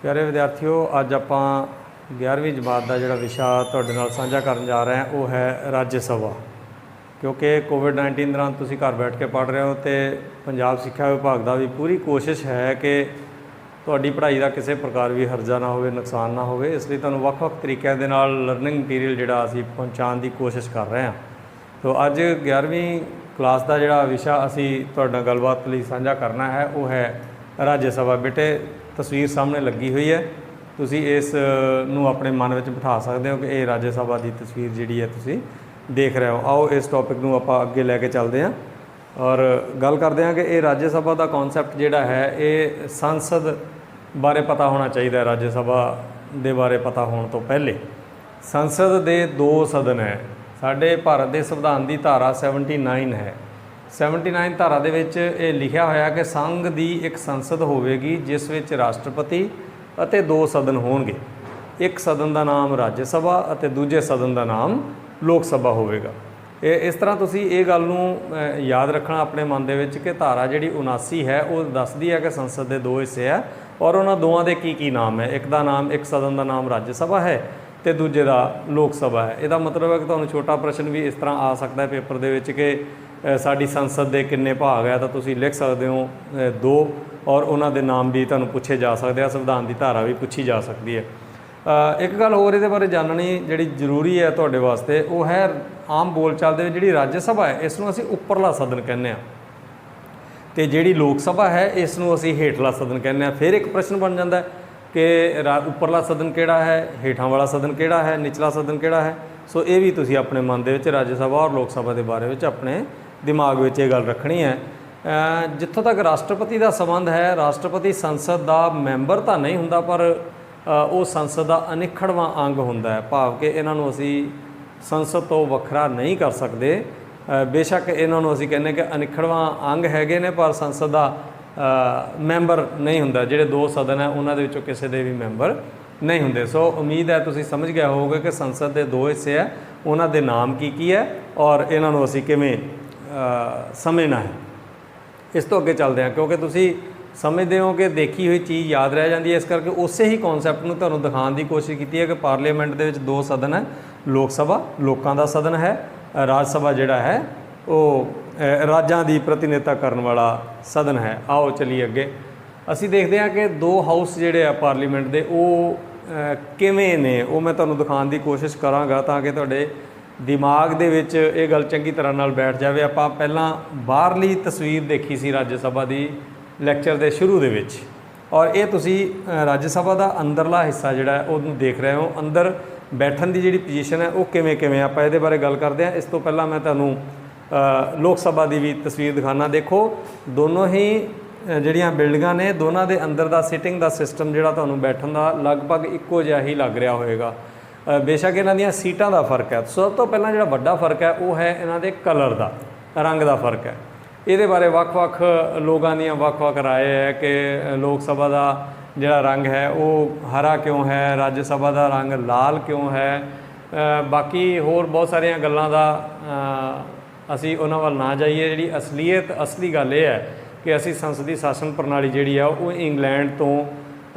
प्यारे विद्यार्थियों, अज आपां 11वीं जमात का जिहड़ा विशा तुहाडे नाल साझा करन जा रहे हैं वो है राज्य सभा। क्योंकि कोविड-19 दौरान तुसीं घर बैठ के पढ़ रहे हो तो पंजाब सिक्ख्या विभाग का भी पूरी कोशिश है कि तुहाडी पढ़ाई का किसी प्रकार भी हर्जा ना हो, नुकसान ना हो, इसलिए तुहानूं वख-वख तरीक़िਆਂ दे नाल लर्निंग मटीरियल जिहड़ा असीं पहुँचाउण की कोशिश कर रहे हैं। तो अज 11वीं क्लास का जिहड़ा विशा असीं तुहाडे नाल गलबात लई साझा करना है वो है राज्य सभा। बेटे तस्वीर सामने लगी हुई है, तुसीं इस नूं अपने मन में बिठा सकते हो कि ये राज्य सभा की तस्वीर जिहड़ी है तुसीं देख रहे हो। आओ इस टॉपिक नूं आपां अगे लैके चलते हैं और गल करते हैं कि ये राज्य सभा का कॉन्सैप्ट जिहड़ा है ये संसद बारे पता होना चाहिए। राज्य सभा दे बारे पता होने तो पहले संसद दे दो सदन है। साडे भारत के संविधान की धारा 79 है। 79 धारा दे विच ये लिखिया होया कि संघ की एक संसद होवेगी जिस विच राष्ट्रपति अते दो सदन होणगे। एक सदन का नाम राज्य सभा अते दूजे सदन का नाम लोक सभा होवेगा। इस तरह तुसीं ये गल नूं याद रखना अपने मन दे विच कि धारा जिहड़ी 79 है वो दसदी है कि संसद के दो हिस्से है और उन्हां दोवां दे की नाम है। एक दा नाम एक सदन का नाम राज्य सभा है तो दूजे का लोक सभा है। इसदा मतलब है कि तुहानूं छोटा प्रश्न भी इस तरह आ सकता है पेपर दे विच कि साडी संसद के किन्ने भाग है, तो तुसीं लिख सकते हो 2 और उन्हां दे नाम भी तुहानूं पूछे जा सकते हैं। संविधान की धारा भी पूछी जा सकती है। एक गल होर इहदे बारे जाननी जिहड़ी जरूरी है तुहाडे वास्ते वो है आम बोलचाल दे विच जिहड़ी राज्य सभा है इसनूं असीं उपरला सदन कहने आ ते जिहड़ी लोक सभा है इसनूं असीं हेठला सदन कहने आ। फिर एक प्रश्न बन जाता है कि उपरला सदन किहड़ा है, हेठां वाला सदन किहड़ा है, निचला सदन किहड़ा है। सो ये भी तुसीं अपने मन दे विच राज्य सभा और लोक सभा के बारे में अपने दिमाग में ये गल रखनी है। जिथों तक राष्ट्रपति का संबंध है, राष्ट्रपति संसद का मैंबर तो नहीं हुंदा पर वो संसद का अनिखड़वां अंग हुंदा है। भाव कि इन्हों असी संसद तो वखरा नहीं कर सकते। बेशक इन्हों असी कहने कि अनिखड़वां अंग हैगे ने पर संसद का मैंबर नहीं हुंदा। जिहड़े दो सदन है उन्हां दे विचों किसी दे भी मैंबर नहीं हुंदे। सो उम्मीद है तुसीं समझ गए होवोगे कि संसद के दो हिस्से है, उन्हां दे नाम की है और इन्हों असी किवें समझना है। इस तो अगे चलते हैं क्योंकि तुसीं समझते हो कि देखी हुई चीज़ याद रह जाती है। इस करके उस ही कॉन्सैप्ट में तुहानूं दिखाने की कोशिश की है कि पार्लीमेंट दे विच दो सदन है, लोक सभा लोकां दा सदन है, राज सभा जिहड़ा है वो राज्यां दी प्रतिनिधित्व करने वाला सदन है। आओ चलिए अगे असीं देखते हैं कि दो हाउस जिहड़े आ पार्लीमेंट दे वो किवें ने, वो मैं तुहानूं दिखाने की कोशिश करांगा ताकि तुहाडे दिमाग दे विच ये गल चंगी तरह नाल बैठ जाए। आपां पहलां बाहरली तस्वीर देखी सी राज्य सभा की लैक्चर के शुरू दे विच और ये तुसी राज्य सभा का अंदरला हिस्सा जिहड़ा है उहनूं देख रहे हो। अंदर बैठन की जिहड़ी पोजीशन है वो किवें किवें आपां इहदे बारे गल करते हैं। इस तो पहला मैं तुहानूं लोक सभा की भी तस्वीर दिखाना। देखो दोनों ही जिहड़ियां बिल्डिंगां ने दोनों के अंदर का सिटिंग का सिस्टम जिहड़ा तुहानूं बैठन का लगभग इक्को जिहा ही लग रहा होएगा। बेशक इन्हां दीयां सीटां का फर्क है। सब तो पहला जिहड़ा वड्डा फर्क है वो है इन्हां दे कलर का, रंग का फर्क है। ये बारे वक्-वक् लोगों दी वक्-वक् राय है कि लोक सभा का जिहड़ा रंग है वो हरा क्यों है, राज्य सभा का रंग लाल क्यों है। बाकी होर बहुत सारिया गल्लां दा असी उन्हां वल ना जाइए। जिहड़ी असलीयत असली गल ये है कि असी संसदी शासन प्रणाली जिहड़ी है वो इंग्लैंड तो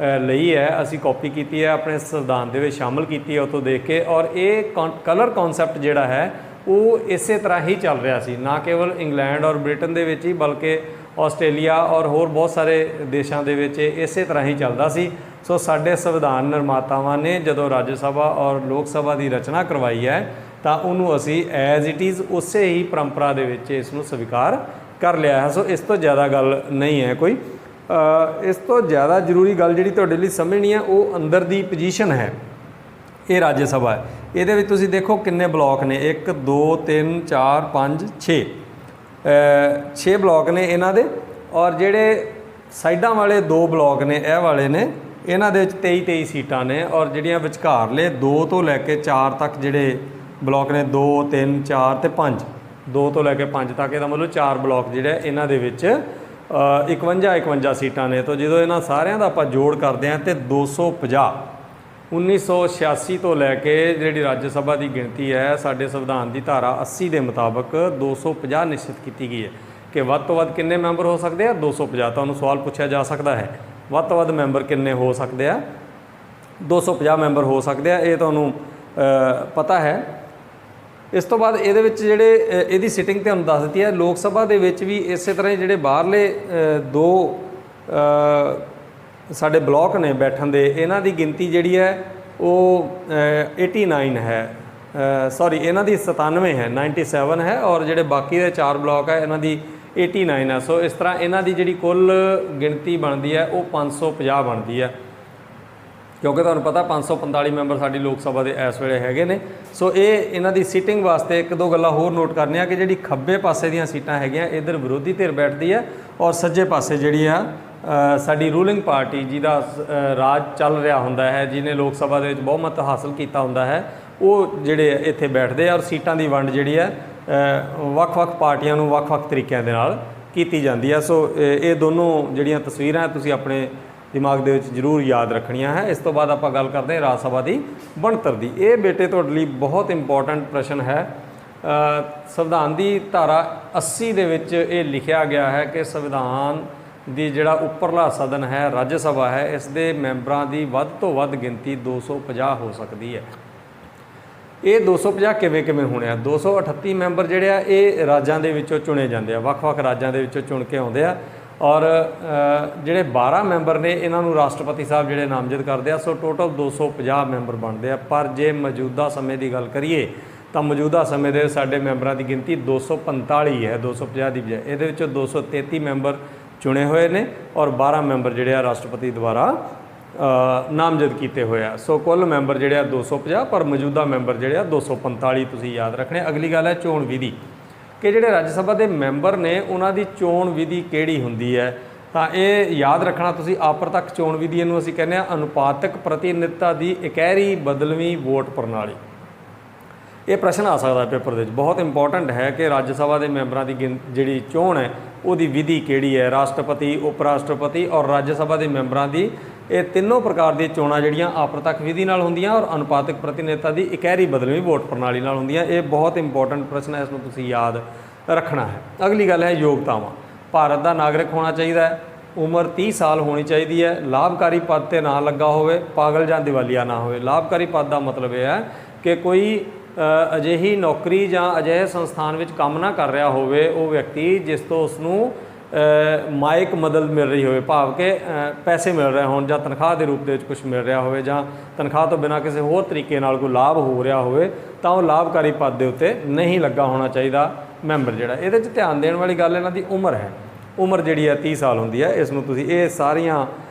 लई है, असी कॉपी की है, अपने संविधान दे विच शामिल की है उत्तों देख के। और ये कलर कॉन्सैप्ट जिहड़ा है वो इस तरह ही चल रहा सी, ना केवल इंग्लैंड और ब्रिटेन दे विच ही बल्कि आस्ट्रेलिया और होर बहुत सारे देशों के विच इस तरह ही चलता सी। सो साडे संविधान निर्मातावां ने जदों राज्य सभा और लोक सभा की रचना करवाई है तो उन्होंने असी एज इट इज़ उस ही परंपरा दे विच इसनूं स्वीकार कर लिया है। सो इस तो ज़्यादा गल नहीं है कोई। इस तो ज़्यादा जरूरी गल जिहड़ी तुहाडे लई समझनी है वो अंदर दी पोजीशन है। ये राज्य सभा है, ये तुसीं देखो किन्ने ब्लॉक ने, 1 2 3 4 5 6 ब्लॉक ने इन्हां दे। और जिहड़े साइडां वाले 2 ब्लॉक ने यह वाले ने इन्हां दे 23 सीटां ने और जिहड़ियां विचकारले 2 तो लैके 4 तक जिहड़े ब्लॉक ने 2 3 4 ते 5, 2 तो लैके 5 तक इहदा मतलब 4 ब्लॉक जिहड़े इन्हां दे विच 51 सीटां ने। तो जो इन्हां सारियां दा आपां जोड़ करदे हैं तो 250 1986 तो लैके जिहड़ी राज्य सभा की गिणती है साडे संविधान की धारा 80 के मुताबक 250 निश्चित की गई है कि वध तो वध किन्ने मैंबर हो सकते हैं 250। तुहानूं सवाल पूछा जा सकता है ਵੱਧ ਤੋਂ ਵੱਧ ਮੈਂਬਰ ਕਿੰਨੇ ਹੋ ਸਕਦੇ ਆ, 250 ਮੈਂਬਰ ਹੋ ਸਕਦੇ ਆ, ਇਹ ਤੁਹਾਨੂੰ ਪਤਾ ਹੈ। ਇਸ ਤੋਂ ਬਾਅਦ ਇਹਦੇ ਵਿੱਚ ਜਿਹੜੇ ਇਹਦੀ ਸਿਟਿੰਗ ਤੁਹਾਨੂੰ ਦੱਸ ਦਿੱਤੀ ਹੈ। ਲੋਕ ਸਭਾ ਦੇ ਵਿੱਚ ਵੀ ਇਸੇ ਤਰ੍ਹਾਂ ਹੀ ਜਿਹੜੇ ਬਾਹਰਲੇ ਦੋ ਸਾਡੇ ਬਲਾਕ ਨੇ ਬੈਠਣ ਦੇ, ਇਹਨਾਂ ਦੀ ਗਿਣਤੀ ਜਿਹੜੀ ਹੈ ਉਹ 89 ਹੈ, ਸੌਰੀ ਇਹਨਾਂ ਦੀ 97 ਹੈ, 97 ਹੈ, ਔਰ ਜਿਹੜੇ ਬਾਕੀ ਦੇ 4 ਬਲਾਕ ਹੈ ਇਹਨਾਂ ਦੀ 89 ਹੈ। ਸੋ ਇਸ ਤਰ੍ਹਾਂ ਇਹਨਾਂ ਦੀ ਜਿਹੜੀ ਕੁੱਲ ਗਿਣਤੀ ਬਣਦੀ ਹੈ ਉਹ 550 ਬਣਦੀ ਹੈ, ਕਿਉਂਕਿ ਤੁਹਾਨੂੰ ਪਤਾ 545 ਮੈਂਬਰ ਸਾਡੀ ਲੋਕ ਸਭਾ ਦੇ ਇਸ ਵੇਲੇ ਹੈਗੇ ਨੇ। ਸੋ ਇਹ ਇਹਨਾਂ ਦੀ ਸੀਟਿੰਗ ਵਾਸਤੇ ਇੱਕ ਦੋ ਗੱਲਾਂ ਹੋਰ ਨੋਟ ਕਰਨੀਆਂ ਕਿ ਜਿਹੜੀ ਖੱਬੇ ਪਾਸੇ ਦੀਆਂ ਸੀਟਾਂ ਹੈਗੀਆਂ ਇੱਧਰ ਵਿਰੋਧੀ ਧਿਰ ਬੈਠਦੀ ਹੈ, ਔਰ ਸੱਜੇ ਪਾਸੇ ਜਿਹੜੀ ਆ ਸਾਡੀ ਰੂਲਿੰਗ ਪਾਰਟੀ ਜਿਹਦਾ ਰਾਜ ਚੱਲ ਰਿਹਾ ਹੁੰਦਾ ਹੈ, ਜਿਹਨੇ ਲੋਕ ਸਭਾ ਦੇ ਵਿੱਚ ਬਹੁਮਤ ਹਾਸਲ ਕੀਤਾ ਹੁੰਦਾ ਹੈ, ਉਹ ਜਿਹੜੇ ਇੱਥੇ ਬੈਠਦੇ ਆ। ਔਰ ਸੀਟਾਂ ਦੀ ਵੰਡ ਜਿਹੜੀ ਹੈ ਵੱਖ-ਵੱਖ ਪਾਰਟੀਆਂ ਨੂੰ ਵੱਖ-ਵੱਖ ਤਰੀਕਿਆਂ ਦੇ ਨਾਲ ਕੀਤੀ ਜਾਂਦੀ ਹੈ। ਸੋ ਇਹ ਦੋਨੋਂ ਜਿਹੜੀਆਂ ਤਸਵੀਰਾਂ ਤੁਸੀਂ ਆਪਣੇ ਦਿਮਾਗ ਦੇ ਵਿੱਚ ਜ਼ਰੂਰ ਯਾਦ ਰੱਖਣੀਆਂ ਹੈ। ਇਸ ਤੋਂ ਬਾਅਦ ਆਪਾਂ ਗੱਲ ਕਰਦੇ ਹਾਂ ਰਾਜ ਸਭਾ ਦੀ ਬਣਤਰ ਦੀ। ਇਹ ਬੇਟੇ ਤੁਹਾਡੇ ਲਈ ਬਹੁਤ ਇੰਪੋਰਟੈਂਟ ਪ੍ਰਸ਼ਨ ਹੈ। ਸੰਵਿਧਾਨ ਦੀ ਧਾਰਾ 80 ਦੇ ਵਿੱਚ ਇਹ ਲਿਖਿਆ ਗਿਆ ਹੈ ਕਿ ਸੰਵਿਧਾਨ ਦੀ ਜਿਹੜਾ ਉੱਪਰਲਾ ਸਦਨ ਹੈ, ਰਾਜ ਸਭਾ ਹੈ, ਇਸ ਦੇ ਮੈਂਬਰਾਂ ਦੀ ਵੱਧ ਤੋਂ ਵੱਧ ਗਿਣਤੀ 250 ਹੋ ਸਕਦੀ ਹੈ। ਇਹ 250 ਕਿਵੇਂ ਹੋਣੇ ਆ? 238 ਮੈਂਬਰ ਜਿਹੜੇ ਆ ਇਹ ਰਾਜਾਂ ਦੇ ਵਿੱਚੋਂ ਚੁਣੇ ਜਾਂਦੇ ਆ, ਵੱਖ-ਵੱਖ ਰਾਜਾਂ ਦੇ ਵਿੱਚੋਂ ਚੁਣ ਕੇ ਆਉਂਦੇ ਆ, ਔਰ ਜਿਹੜੇ 12 ਮੈਂਬਰ ਨੇ ਇਹਨਾਂ ਨੂੰ ਰਾਸ਼ਟਰਪਤੀ ਸਾਹਿਬ ਜਿਹੜੇ ਨਾਮਜ਼ਦ ਕਰਦੇ ਆ। ਸੋ ਟੋਟਲ 250 ਮੈਂਬਰ ਬਣਦੇ ਆ। ਪਰ ਜੇ ਮੌਜੂਦਾ ਸਮੇਂ ਦੀ ਗੱਲ ਕਰੀਏ ਤਾਂ ਮੌਜੂਦਾ ਸਮੇਂ ਦੇ ਸਾਡੇ ਮੈਂਬਰਾਂ ਦੀ ਗਿਣਤੀ 245 ਹੈ, 250 ਦੀ ਬਜਾਏ। ਇਹਦੇ ਵਿੱਚੋਂ 233 ਮੈਂਬਰ ਚੁਣੇ ਹੋਏ ਨੇ ਔਰ 12 ਮੈਂਬਰ ਜਿਹੜੇ ਆ ਰਾਸ਼ਟਰਪਤੀ ਦੁਆਰਾ ਨਾਮਜ਼ਦ ਕੀਤੇ ਹੋਏ ਆ। ਸੋ ਕੁੱਲ ਮੈਂਬਰ ਜਿਹੜੇ ਆ 250, ਪਰ ਮੌਜੂਦਾ ਮੈਂਬਰ ਜਿਹੜੇ ਆ 245 ਤੁਸੀਂ ਯਾਦ ਰੱਖਣੇ। ਅਗਲੀ ਗੱਲ ਹੈ ਚੋਣ ਵਿਧੀ, ਕਿ ਜਿਹੜੇ ਰਾਜ ਸਭਾ ਦੇ ਮੈਂਬਰ ਨੇ ਉਹਨਾਂ ਦੀ ਚੋਣ ਵਿਧੀ ਕਿਹੜੀ ਹੁੰਦੀ ਹੈ। ਤਾਂ ਇਹ ਯਾਦ ਰੱਖਣਾ ਤੁਸੀਂ, ਆਪਰਤਕ ਚੋਣ ਵਿਧੀ ਇਹਨੂੰ ਅਸੀਂ ਕਹਿੰਦੇ ਹਾਂ ਅਨੁਪਾਤਕ ਪ੍ਰਤੀਨਿਧਤਾ ਦੀ ਇਕਹਿਰੀ ਬਦਲਵੀਂ ਵੋਟ ਪ੍ਰਣਾਲੀ। ਇਹ ਪ੍ਰਸ਼ਨ ਆ ਸਕਦਾ ਪੇਪਰ ਦੇ ਵਿੱਚ, ਬਹੁਤ ਇੰਪੋਰਟੈਂਟ ਹੈ ਕਿ ਰਾਜ ਸਭਾ ਦੇ ਮੈਂਬਰਾਂ ਦੀ ਜਿਹੜੀ ਚੋਣ ਹੈ ਉਹਦੀ ਵਿਧੀ ਕਿਹੜੀ ਹੈ। ਰਾਸ਼ਟਰਪਤੀ, ਉਪ ਰਾਸ਼ਟਰਪਤੀ ਔਰ ਰਾਜ ਸਭਾ ਦੇ ਮੈਂਬਰਾਂ ਦੀ ਇਹ ਤਿੰਨੋਂ ਪ੍ਰਕਾਰ ਦੀਆਂ ਚੋਣਾਂ ਜਿਹੜੀਆਂ ਆਪਰਤਕ ਵਿਧੀ ਨਾਲ ਹੁੰਦੀਆਂ ਔਰ ਅਨੁਪਾਤਕ ਪ੍ਰਤੀਨਿਧਤਾ ਦੀ ਇਕਹਿਰੀ ਬਦਲਵੀਂ ਵੋਟ ਪ੍ਰਣਾਲੀ ਨਾਲ ਹੁੰਦੀਆਂ। ਇਹ ਬਹੁਤ ਇੰਪੋਰਟੈਂਟ ਪ੍ਰਸ਼ਨ ਹੈ, ਇਸ ਨੂੰ ਤੁਸੀਂ ਯਾਦ ਰੱਖਣਾ ਹੈ। ਅਗਲੀ ਗੱਲ ਹੈ ਯੋਗਤਾਵਾਂ। ਭਾਰਤ ਦਾ ਨਾਗਰਿਕ ਹੋਣਾ ਚਾਹੀਦਾ ਹੈ, ਉਮਰ 30 ਸਾਲ ਹੋਣੀ ਚਾਹੀਦੀ ਹੈ, ਲਾਭਕਾਰੀ ਪਦ 'ਤੇ ਨਾ ਲੱਗਾ ਹੋਵੇ, ਪਾਗਲ ਜਾਂ ਦਿਵਾਲੀਆ ਨਾ ਹੋਵੇ। ਲਾਭਕਾਰੀ ਪਦ ਦਾ ਮਤਲਬ ਇਹ ਹੈ ਕਿ ਕੋਈ ਅਜਿਹੀ ਨੌਕਰੀ ਜਾਂ ਅਜਿਹੇ ਸੰਸਥਾਨ ਵਿੱਚ ਕੰਮ ਨਾ ਕਰ ਰਿਹਾ ਹੋਵੇ ਉਹ ਵਿਅਕਤੀ ਜਿਸ ਤੋਂ ਉਸਨੂੰ ਮਾਇਕ ਮਦਦ ਮਿਲ ਰਹੀ ਹੋਵੇ, ਭਾਵ ਕਿ ਪੈਸੇ ਮਿਲ ਰਹੇ ਹੋਣ ਜਾਂ ਤਨਖਾਹ ਦੇ ਰੂਪ ਦੇ ਵਿੱਚ ਕੁਝ ਮਿਲ ਰਿਹਾ ਹੋਵੇ, ਜਾਂ ਤਨਖਾਹ ਤੋਂ ਬਿਨਾਂ ਕਿਸੇ ਹੋਰ ਤਰੀਕੇ ਨਾਲ ਕੋਈ ਲਾਭ ਹੋ ਰਿਹਾ ਹੋਵੇ, ਤਾਂ ਉਹ ਲਾਭਕਾਰੀ ਪਦ ਦੇ ਉੱਤੇ ਨਹੀਂ ਲੱਗਾ ਹੋਣਾ ਚਾਹੀਦਾ ਮੈਂਬਰ ਜਿਹੜਾ। ਇਹਦੇ 'ਚ ਧਿਆਨ ਦੇਣ ਵਾਲੀ ਗੱਲ ਇਹਨਾਂ ਦੀ ਉਮਰ ਹੈ। ਉਮਰ ਜਿਹੜੀ ਹੈ 30 ਸਾਲ ਹੁੰਦੀ ਹੈ। ਇਸ ਨੂੰ ਤੁਸੀਂ ਇਹ ਸਾਰੀਆਂ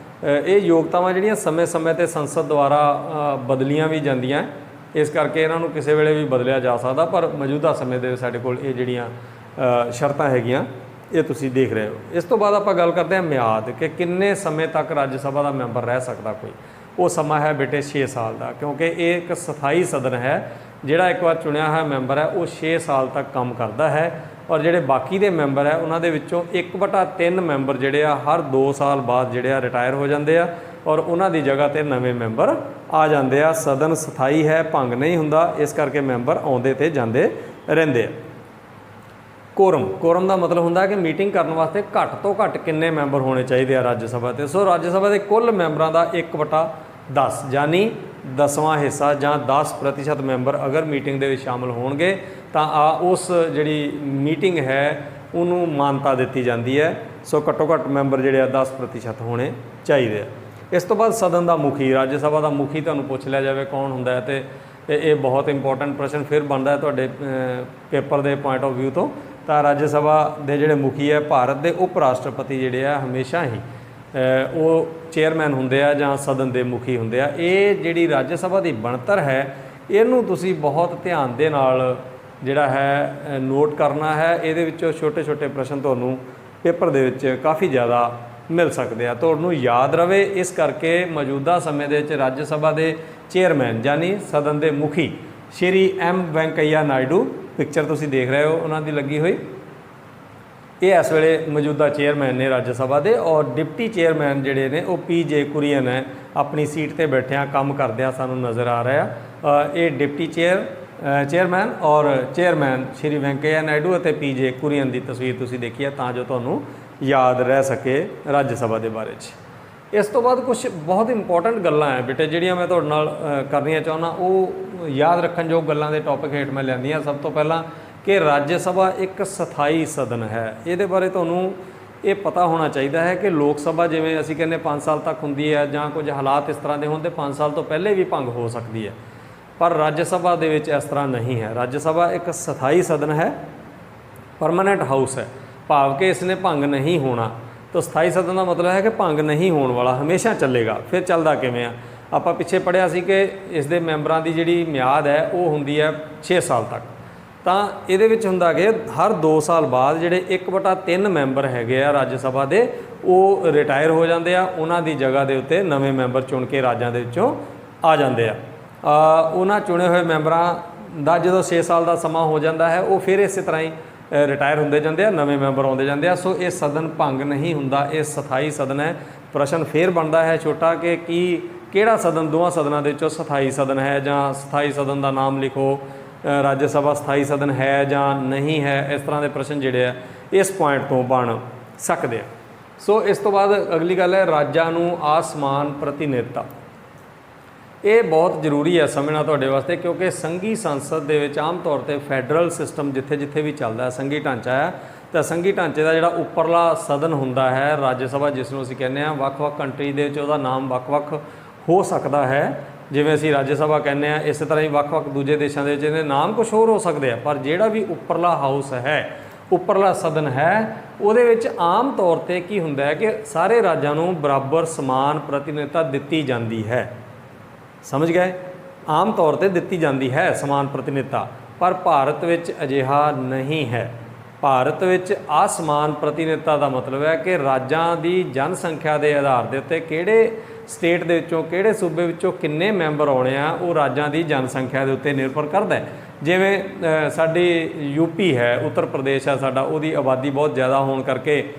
ਇਹ ਯੋਗਤਾਵਾਂ ਜਿਹੜੀਆਂ ਸਮੇਂ-ਸਮੇਂ 'ਤੇ ਸੰਸਦ ਦੁਆਰਾ ਬਦਲੀਆਂ ਵੀ ਜਾਂਦੀਆਂ, ਇਸ ਕਰਕੇ ਇਹਨਾਂ ਨੂੰ ਕਿਸੇ ਵੇਲੇ ਵੀ ਬਦਲਿਆ ਜਾ ਸਕਦਾ। ਪਰ ਮੌਜੂਦਾ ਸਮੇਂ ਦੇ ਸਾਡੇ ਕੋਲ ਇਹ ਜਿਹੜੀਆਂ ਸ਼ਰਤਾਂ ਹੈਗੀਆਂ ਇਹ ਤੁਸੀਂ ਦੇਖ ਰਹੇ ਹੋ। ਇਸ ਤੋਂ ਬਾਅਦ ਆਪਾਂ ਗੱਲ ਕਰਦੇ ਹਾਂ ਮਿਆਦ, ਕਿ ਕਿੰਨੇ ਸਮੇਂ ਤੱਕ ਰਾਜ ਸਭਾ ਦਾ ਮੈਂਬਰ ਰਹਿ ਸਕਦਾ ਕੋਈ। ਉਹ ਸਮਾਂ ਹੈ ਬੇਟੇ 6 ਸਾਲ ਦਾ, ਕਿਉਂਕਿ ਇਹ ਇੱਕ ਸਥਾਈ ਸਦਨ ਹੈ। ਜਿਹੜਾ ਇੱਕ ਵਾਰ ਚੁਣਿਆ ਹੋਇਆ ਮੈਂਬਰ ਹੈ ਉਹ 6 ਸਾਲ ਤੱਕ ਕੰਮ ਕਰਦਾ ਹੈ, ਔਰ ਜਿਹੜੇ ਬਾਕੀ ਦੇ ਮੈਂਬਰ ਹੈ ਉਹਨਾਂ ਦੇ ਵਿੱਚੋਂ 1/3 ਮੈਂਬਰ ਜਿਹੜੇ ਆ ਹਰ 2 ਸਾਲ ਬਾਅਦ ਜਿਹੜੇ ਆ ਰਿਟਾਇਰ ਹੋ ਜਾਂਦੇ ਆ, ਔਰ ਉਹਨਾਂ ਦੀ ਜਗ੍ਹਾ 'ਤੇ ਨਵੇਂ ਮੈਂਬਰ ਆ ਜਾਂਦੇ ਆ। ਸਦਨ ਸਥਾਈ ਹੈ, ਭੰਗ ਨਹੀਂ ਹੁੰਦਾ, ਇਸ ਕਰਕੇ ਮੈਂਬਰ ਆਉਂਦੇ ਤੇ ਜਾਂਦੇ ਰਹਿੰਦੇ ਆ। ਕੋਰਮ ਦਾ ਮਤਲਬ ਹੁੰਦਾ ਕਿ ਮੀਟਿੰਗ ਕਰਨ ਵਾਸਤੇ ਘੱਟ ਤੋਂ ਘੱਟ ਕਿੰਨੇ ਮੈਂਬਰ ਹੋਣੇ ਚਾਹੀਦੇ ਆ ਰਾਜ ਸਭਾ 'ਤੇ। ਸੋ ਰਾਜ ਸਭਾ ਦੇ ਕੁੱਲ ਮੈਂਬਰਾਂ ਦਾ 1/10 ਯਾਨੀ 10ਵਾਂ ਹਿੱਸਾ ਜਾਂ 10% ਮੈਂਬਰ ਅਗਰ ਮੀਟਿੰਗ ਦੇ ਵਿੱਚ ਸ਼ਾਮਲ ਹੋਣਗੇ ਤਾਂ ਉਸ ਜਿਹੜੀ ਮੀਟਿੰਗ ਹੈ ਉਹਨੂੰ ਮਾਨਤਾ ਦਿੱਤੀ ਜਾਂਦੀ ਹੈ। ਸੋ ਘੱਟੋ ਘੱਟ ਮੈਂਬਰ ਜਿਹੜੇ ਆ 10% ਹੋਣੇ ਚਾਹੀਦੇ ਆ। ਇਸ ਤੋਂ ਬਾਅਦ ਸਦਨ ਦਾ ਮੁਖੀ, ਰਾਜ ਸਭਾ ਦਾ ਮੁਖੀ ਤੁਹਾਨੂੰ ਪੁੱਛ ਲਿਆ ਜਾਵੇ ਕੌਣ ਹੁੰਦਾ ਹੈ, ਤੇ ਇਹ ਬਹੁਤ ਇੰਪੋਰਟੈਂਟ ਪ੍ਰਸ਼ਨ ਫਿਰ ਬਣਦਾ ਹੈ ਤੁਹਾਡੇ ਪੇਪਰ ਦੇ ਪੁਆਇੰਟ ਆਫ ਵਿਊ ਤੋਂ। ਤਾਂ ਰਾਜ ਸਭਾ ਦੇ ਜਿਹੜੇ ਮੁਖੀ ਹੈ, ਭਾਰਤ ਦੇ ਉਪ ਰਾਸ਼ਟਰਪਤੀ ਜਿਹੜੇ ਆ ਹਮੇਸ਼ਾ ਹੀ ਉਹ ਚੇਅਰਮੈਨ ਹੁੰਦੇ ਆ ਜਾਂ ਸਦਨ ਦੇ ਮੁਖੀ ਹੁੰਦੇ ਆ। ਇਹ ਜਿਹੜੀ ਰਾਜ ਸਭਾ ਦੀ ਬਣਤਰ ਹੈ ਇਹਨੂੰ ਤੁਸੀਂ ਬਹੁਤ ਧਿਆਨ ਦੇ ਨਾਲ ਜਿਹੜਾ ਹੈ ਨੋਟ ਕਰਨਾ ਹੈ। ਇਹਦੇ ਵਿੱਚੋਂ ਛੋਟੇ ਪ੍ਰਸ਼ਨ ਤੁਹਾਨੂੰ ਪੇਪਰ ਦੇ ਵਿੱਚ ਕਾਫੀ ਜ਼ਿਆਦਾ ਮਿਲ ਸਕਦੇ ਆ, ਤੁਹਾਨੂੰ ਯਾਦ ਰਵੇ। ਇਸ ਕਰਕੇ ਮੌਜੂਦਾ ਸਮੇਂ ਦੇ ਵਿੱਚ ਰਾਜ ਸਭਾ ਦੇ ਚੇਅਰਮੈਨ ਯਾਨੀ ਸਦਨ ਦੇ ਮੁਖੀ ਸ਼੍ਰੀ ਐਮ ਵੈਂਕਈਆ ਨਾਇਡੂ, ਪਿਕਚਰ ਤੁਸੀਂ ਦੇਖ ਰਹੇ ਹੋ ਉਹਨਾਂ ਦੀ ਲੱਗੀ ਹੋਈ, ਇਹ ਇਸ ਵੇਲੇ ਮੌਜੂਦਾ ਚੇਅਰਮੈਨ ਨੇ ਰਾਜ ਸਭਾ ਦੇ। ਔਰ ਡਿਪਟੀ ਚੇਅਰਮੈਨ ਜਿਹੜੇ ਨੇ ਉਹ PJ ਕੁਰੀਅਨ ਹੈ, ਆਪਣੀ ਸੀਟ 'ਤੇ ਬੈਠਿਆਂ ਕੰਮ ਕਰਦਿਆਂ ਸਾਨੂੰ ਨਜ਼ਰ ਆ ਰਿਹਾ। ਇਹ ਡਿਪਟੀ ਚੇਅਰਮੈਨ ਔਰ ਚੇਅਰਮੈਨ ਸ਼੍ਰੀ ਵੈਂਕਈਆ ਨਾਇਡੂ ਅਤੇ PJ ਕੁਰੀਅਨ ਦੀ ਤਸਵੀਰ ਤੁਸੀਂ ਦੇਖੀ ਹੈ, ਤਾਂ ਜੋ ਤੁਹਾਨੂੰ ਯਾਦ ਰਹਿ ਸਕੇ ਰਾਜ ਸਭਾ ਦੇ ਬਾਰੇ 'ਚ। ਇਸ ਤੋਂ ਬਾਅਦ ਕੁਝ ਬਹੁਤ ਇੰਪੋਰਟੈਂਟ ਗੱਲਾਂ ਹੈ ਬੇਟੇ ਜਿਹੜੀਆਂ ਮੈਂ ਤੁਹਾਡੇ ਨਾਲ ਕਰਨੀਆਂ ਚਾਹੁੰਦਾ, ਉਹ ਯਾਦ ਰੱਖਣਯੋਗ ਗੱਲਾਂ ਦੇ ਟੌਪਿਕ ਹੇਠ ਮੈਂ ਲਿਆਂਦੀਆਂ। ਸਭ ਤੋਂ ਪਹਿਲਾਂ ਕਿ ਰਾਜ ਸਭਾ ਇੱਕ ਸਥਾਈ ਸਦਨ ਹੈ। ਇਹਦੇ ਬਾਰੇ ਤੁਹਾਨੂੰ ਇਹ ਪਤਾ ਹੋਣਾ ਚਾਹੀਦਾ ਹੈ ਕਿ ਲੋਕ ਸਭਾ ਜਿਵੇਂ ਅਸੀਂ ਕਹਿੰਦੇ 5 ਸਾਲ ਤੱਕ ਹੁੰਦੀ ਹੈ ਜਾਂ ਕੁਝ ਹਾਲਾਤ ਇਸ ਤਰ੍ਹਾਂ ਦੇ ਹੋਣ ਤੇ 5 ਸਾਲ ਤੋਂ ਪਹਿਲੇ ਵੀ ਭੰਗ ਹੋ ਸਕਦੀ ਹੈ, ਪਰ ਰਾਜ ਸਭਾ ਦੇ ਵਿੱਚ ਇਸ ਤਰ੍ਹਾਂ ਨਹੀਂ ਹੈ। ਰਾਜ ਸਭਾ ਇੱਕ ਸਥਾਈ ਸਦਨ ਹੈ, ਪਰਮਾਨੈਂਟ ਹਾਊਸ ਹੈ, ਭਾਵ ਕਿ ਇਸ ਨੇ ਭੰਗ ਨਹੀਂ ਹੋਣਾ। ਤਾਂ ਸਥਾਈ ਸਦਨ ਦਾ ਮਤਲਬ ਹੈ ਕਿ ਭੰਗ ਨਹੀਂ ਹੋਣ ਵਾਲਾ, ਹਮੇਸ਼ਾ ਚੱਲੇਗਾ। ਫਿਰ ਚੱਲਦਾ ਕਿਵੇਂ ਆ? ਆਪਾਂ ਪਿੱਛੇ ਪੜ੍ਹਿਆ ਸੀ ਕਿ ਇਸ ਦੇ ਮੈਂਬਰਾਂ ਦੀ ਜਿਹੜੀ ਮਿਆਦ ਹੈ ਉਹ ਹੁੰਦੀ ਹੈ 6 ਸਾਲ ਤੱਕ। ਤਾਂ ਇਹਦੇ ਵਿੱਚ ਹੁੰਦਾ ਕਿ ਹਰ 2 ਸਾਲ ਬਾਅਦ ਜਿਹੜੇ 1/3 ਮੈਂਬਰ ਹੈਗੇ ਆ ਰਾਜ ਸਭਾ ਦੇ, ਉਹ ਰਿਟਾਇਰ ਹੋ ਜਾਂਦੇ ਆ। ਉਹਨਾਂ ਦੀ ਜਗ੍ਹਾ ਦੇ ਉੱਤੇ ਨਵੇਂ ਮੈਂਬਰ ਚੁਣ ਕੇ ਰਾਜਾਂ ਦੇ ਵਿੱਚੋਂ ਆ ਜਾਂਦੇ ਆ। ਉਹਨਾਂ ਚੁਣੇ ਹੋਏ ਮੈਂਬਰਾਂ ਦਾ ਜਦੋਂ 6 ਸਾਲ ਦਾ ਸਮਾਂ ਹੋ ਜਾਂਦਾ ਹੈ, ਉਹ ਫਿਰ ਇਸੇ ਤਰ੍ਹਾਂ ਹੀ ਰਿਟਾਇਰ ਹੁੰਦੇ ਜਾਂਦੇ ਆ, ਨਵੇਂ ਮੈਂਬਰ ਆਉਂਦੇ ਜਾਂਦੇ ਆ। ਸੋ ਇਹ ਸਦਨ ਭੰਗ ਨਹੀਂ ਹੁੰਦਾ, ਇਹ ਸਥਾਈ ਸਦਨ ਹੈ। ਪ੍ਰਸ਼ਨ ਫੇਰ ਬਣਦਾ ਹੈ ਛੋਟਾ ਕਿ ਕਿਹੜਾ ਸਦਨ ਦੋਵਾਂ ਸਦਨਾਂ ਦੇ ਵਿੱਚੋਂ ਸਥਾਈ ਸਦਨ ਹੈ, ਜਾਂ ਸਥਾਈ ਸਦਨ ਦਾ ਨਾਮ ਲਿਖੋ, ਰਾਜ ਸਭਾ ਸਥਾਈ ਸਦਨ ਹੈ ਜਾਂ ਨਹੀਂ ਹੈ। ਇਸ ਤਰ੍ਹਾਂ ਦੇ ਪ੍ਰਸ਼ਨ ਜਿਹੜੇ ਆ ਇਸ ਪੁਆਇੰਟ ਤੋਂ ਬਣ ਸਕਦੇ ਆ। ਸੋ ਇਸ ਤੋਂ ਬਾਅਦ ਅਗਲੀ ਗੱਲ ਹੈ ਰਾਜਾਂ ਨੂੰ ਆਸਮਾਨ ਪ੍ਰਤੀਨਿਧਤਾ। ਇਹ ਬਹੁਤ ਜ਼ਰੂਰੀ ਹੈ ਸਮਝਣਾ ਤੁਹਾਡੇ ਵਾਸਤੇ, ਕਿਉਂਕਿ ਸੰਘੀ ਸੰਸਦ ਦੇ ਵਿੱਚ ਆਮ ਤੌਰ 'ਤੇ ਫੈਡਰਲ ਸਿਸਟਮ ਜਿੱਥੇ ਜਿੱਥੇ ਵੀ ਚੱਲਦਾ ਹੈ, ਸੰਘੀ ਢਾਂਚਾ ਹੈ, ਤਾਂ ਸੰਘੀ ਢਾਂਚੇ ਦਾ ਜਿਹੜਾ ਉੱਪਰਲਾ ਸਦਨ ਹੁੰਦਾ ਹੈ ਰਾਜ ਸਭਾ, ਜਿਸ ਨੂੰ ਅਸੀਂ ਕਹਿੰਦੇ ਹਾਂ, ਵੱਖ-ਵੱਖ ਕੰਟਰੀ ਦੇ ਵਿੱਚ ਉਹਦਾ ਨਾਮ ਵੱਖ-ਵੱਖ ਹੋ ਸਕਦਾ ਹੈ। ਜਿਵੇਂ ਅਸੀਂ ਰਾਜ ਸਭਾ ਕਹਿੰਦੇ ਹਾਂ, ਇਸੇ ਤਰ੍ਹਾਂ ਹੀ ਵੱਖ-ਵੱਖ ਦੂਜੇ ਦੇਸ਼ਾਂ ਦੇ ਵਿੱਚ ਇਹਦੇ ਨਾਮ ਕੁਛ ਹੋਰ ਹੋ ਸਕਦੇ ਆ, ਪਰ ਜਿਹੜਾ ਵੀ ਉੱਪਰਲਾ ਹਾਊਸ ਹੈ, ਉੱਪਰਲਾ ਸਦਨ ਹੈ, ਉਹਦੇ ਵਿੱਚ ਆਮ ਤੌਰ 'ਤੇ ਕੀ ਹੁੰਦਾ ਹੈ ਕਿ ਸਾਰੇ ਰਾਜਾਂ ਨੂੰ ਬਰਾਬਰ ਸਮਾਨ ਪ੍ਰਤੀਨਿਧਤਾ ਦਿੱਤੀ ਜਾਂਦੀ ਹੈ। ਸਮਝ ਗਏ? ਆਮ ਤੌਰ 'ਤੇ ਦਿੱਤੀ ਜਾਂਦੀ ਹੈ ਸਮਾਨ ਪ੍ਰਤੀਨਿਧਤਾ, ਪਰ ਭਾਰਤ ਵਿੱਚ ਅਜਿਹਾ ਨਹੀਂ ਹੈ। ਭਾਰਤ ਵਿੱਚ ਅਸਮਾਨ ਪ੍ਰਤੀਨਿਧਤਾ ਦਾ ਮਤਲਬ ਹੈ ਕਿ ਰਾਜਾਂ ਦੀ ਜਨਸੰਖਿਆ ਦੇ ਆਧਾਰ ਦੇ ਉੱਤੇ ਕਿਹੜੇ ਸਟੇਟ ਦੇ ਵਿੱਚੋਂ, ਕਿਹੜੇ ਸੂਬੇ ਵਿੱਚੋਂ ਕਿੰਨੇ ਮੈਂਬਰ ਆਉਣੇ ਆ, ਉਹ ਰਾਜਾਂ ਦੀ ਜਨਸੰਖਿਆ ਦੇ ਉੱਤੇ ਨਿਰਭਰ ਕਰਦਾ ਹੈ। ਜਿਵੇਂ ਸਾਡੀ ਯੂਪੀ ਹੈ, ਉੱਤਰ ਪ੍ਰਦੇਸ਼ ਹੈ ਸਾਡਾ, ਉਹਦੀ ਆਬਾਦੀ ਬਹੁਤ ਜ਼ਿਆਦਾ ਹੋਣ ਕਰਕੇ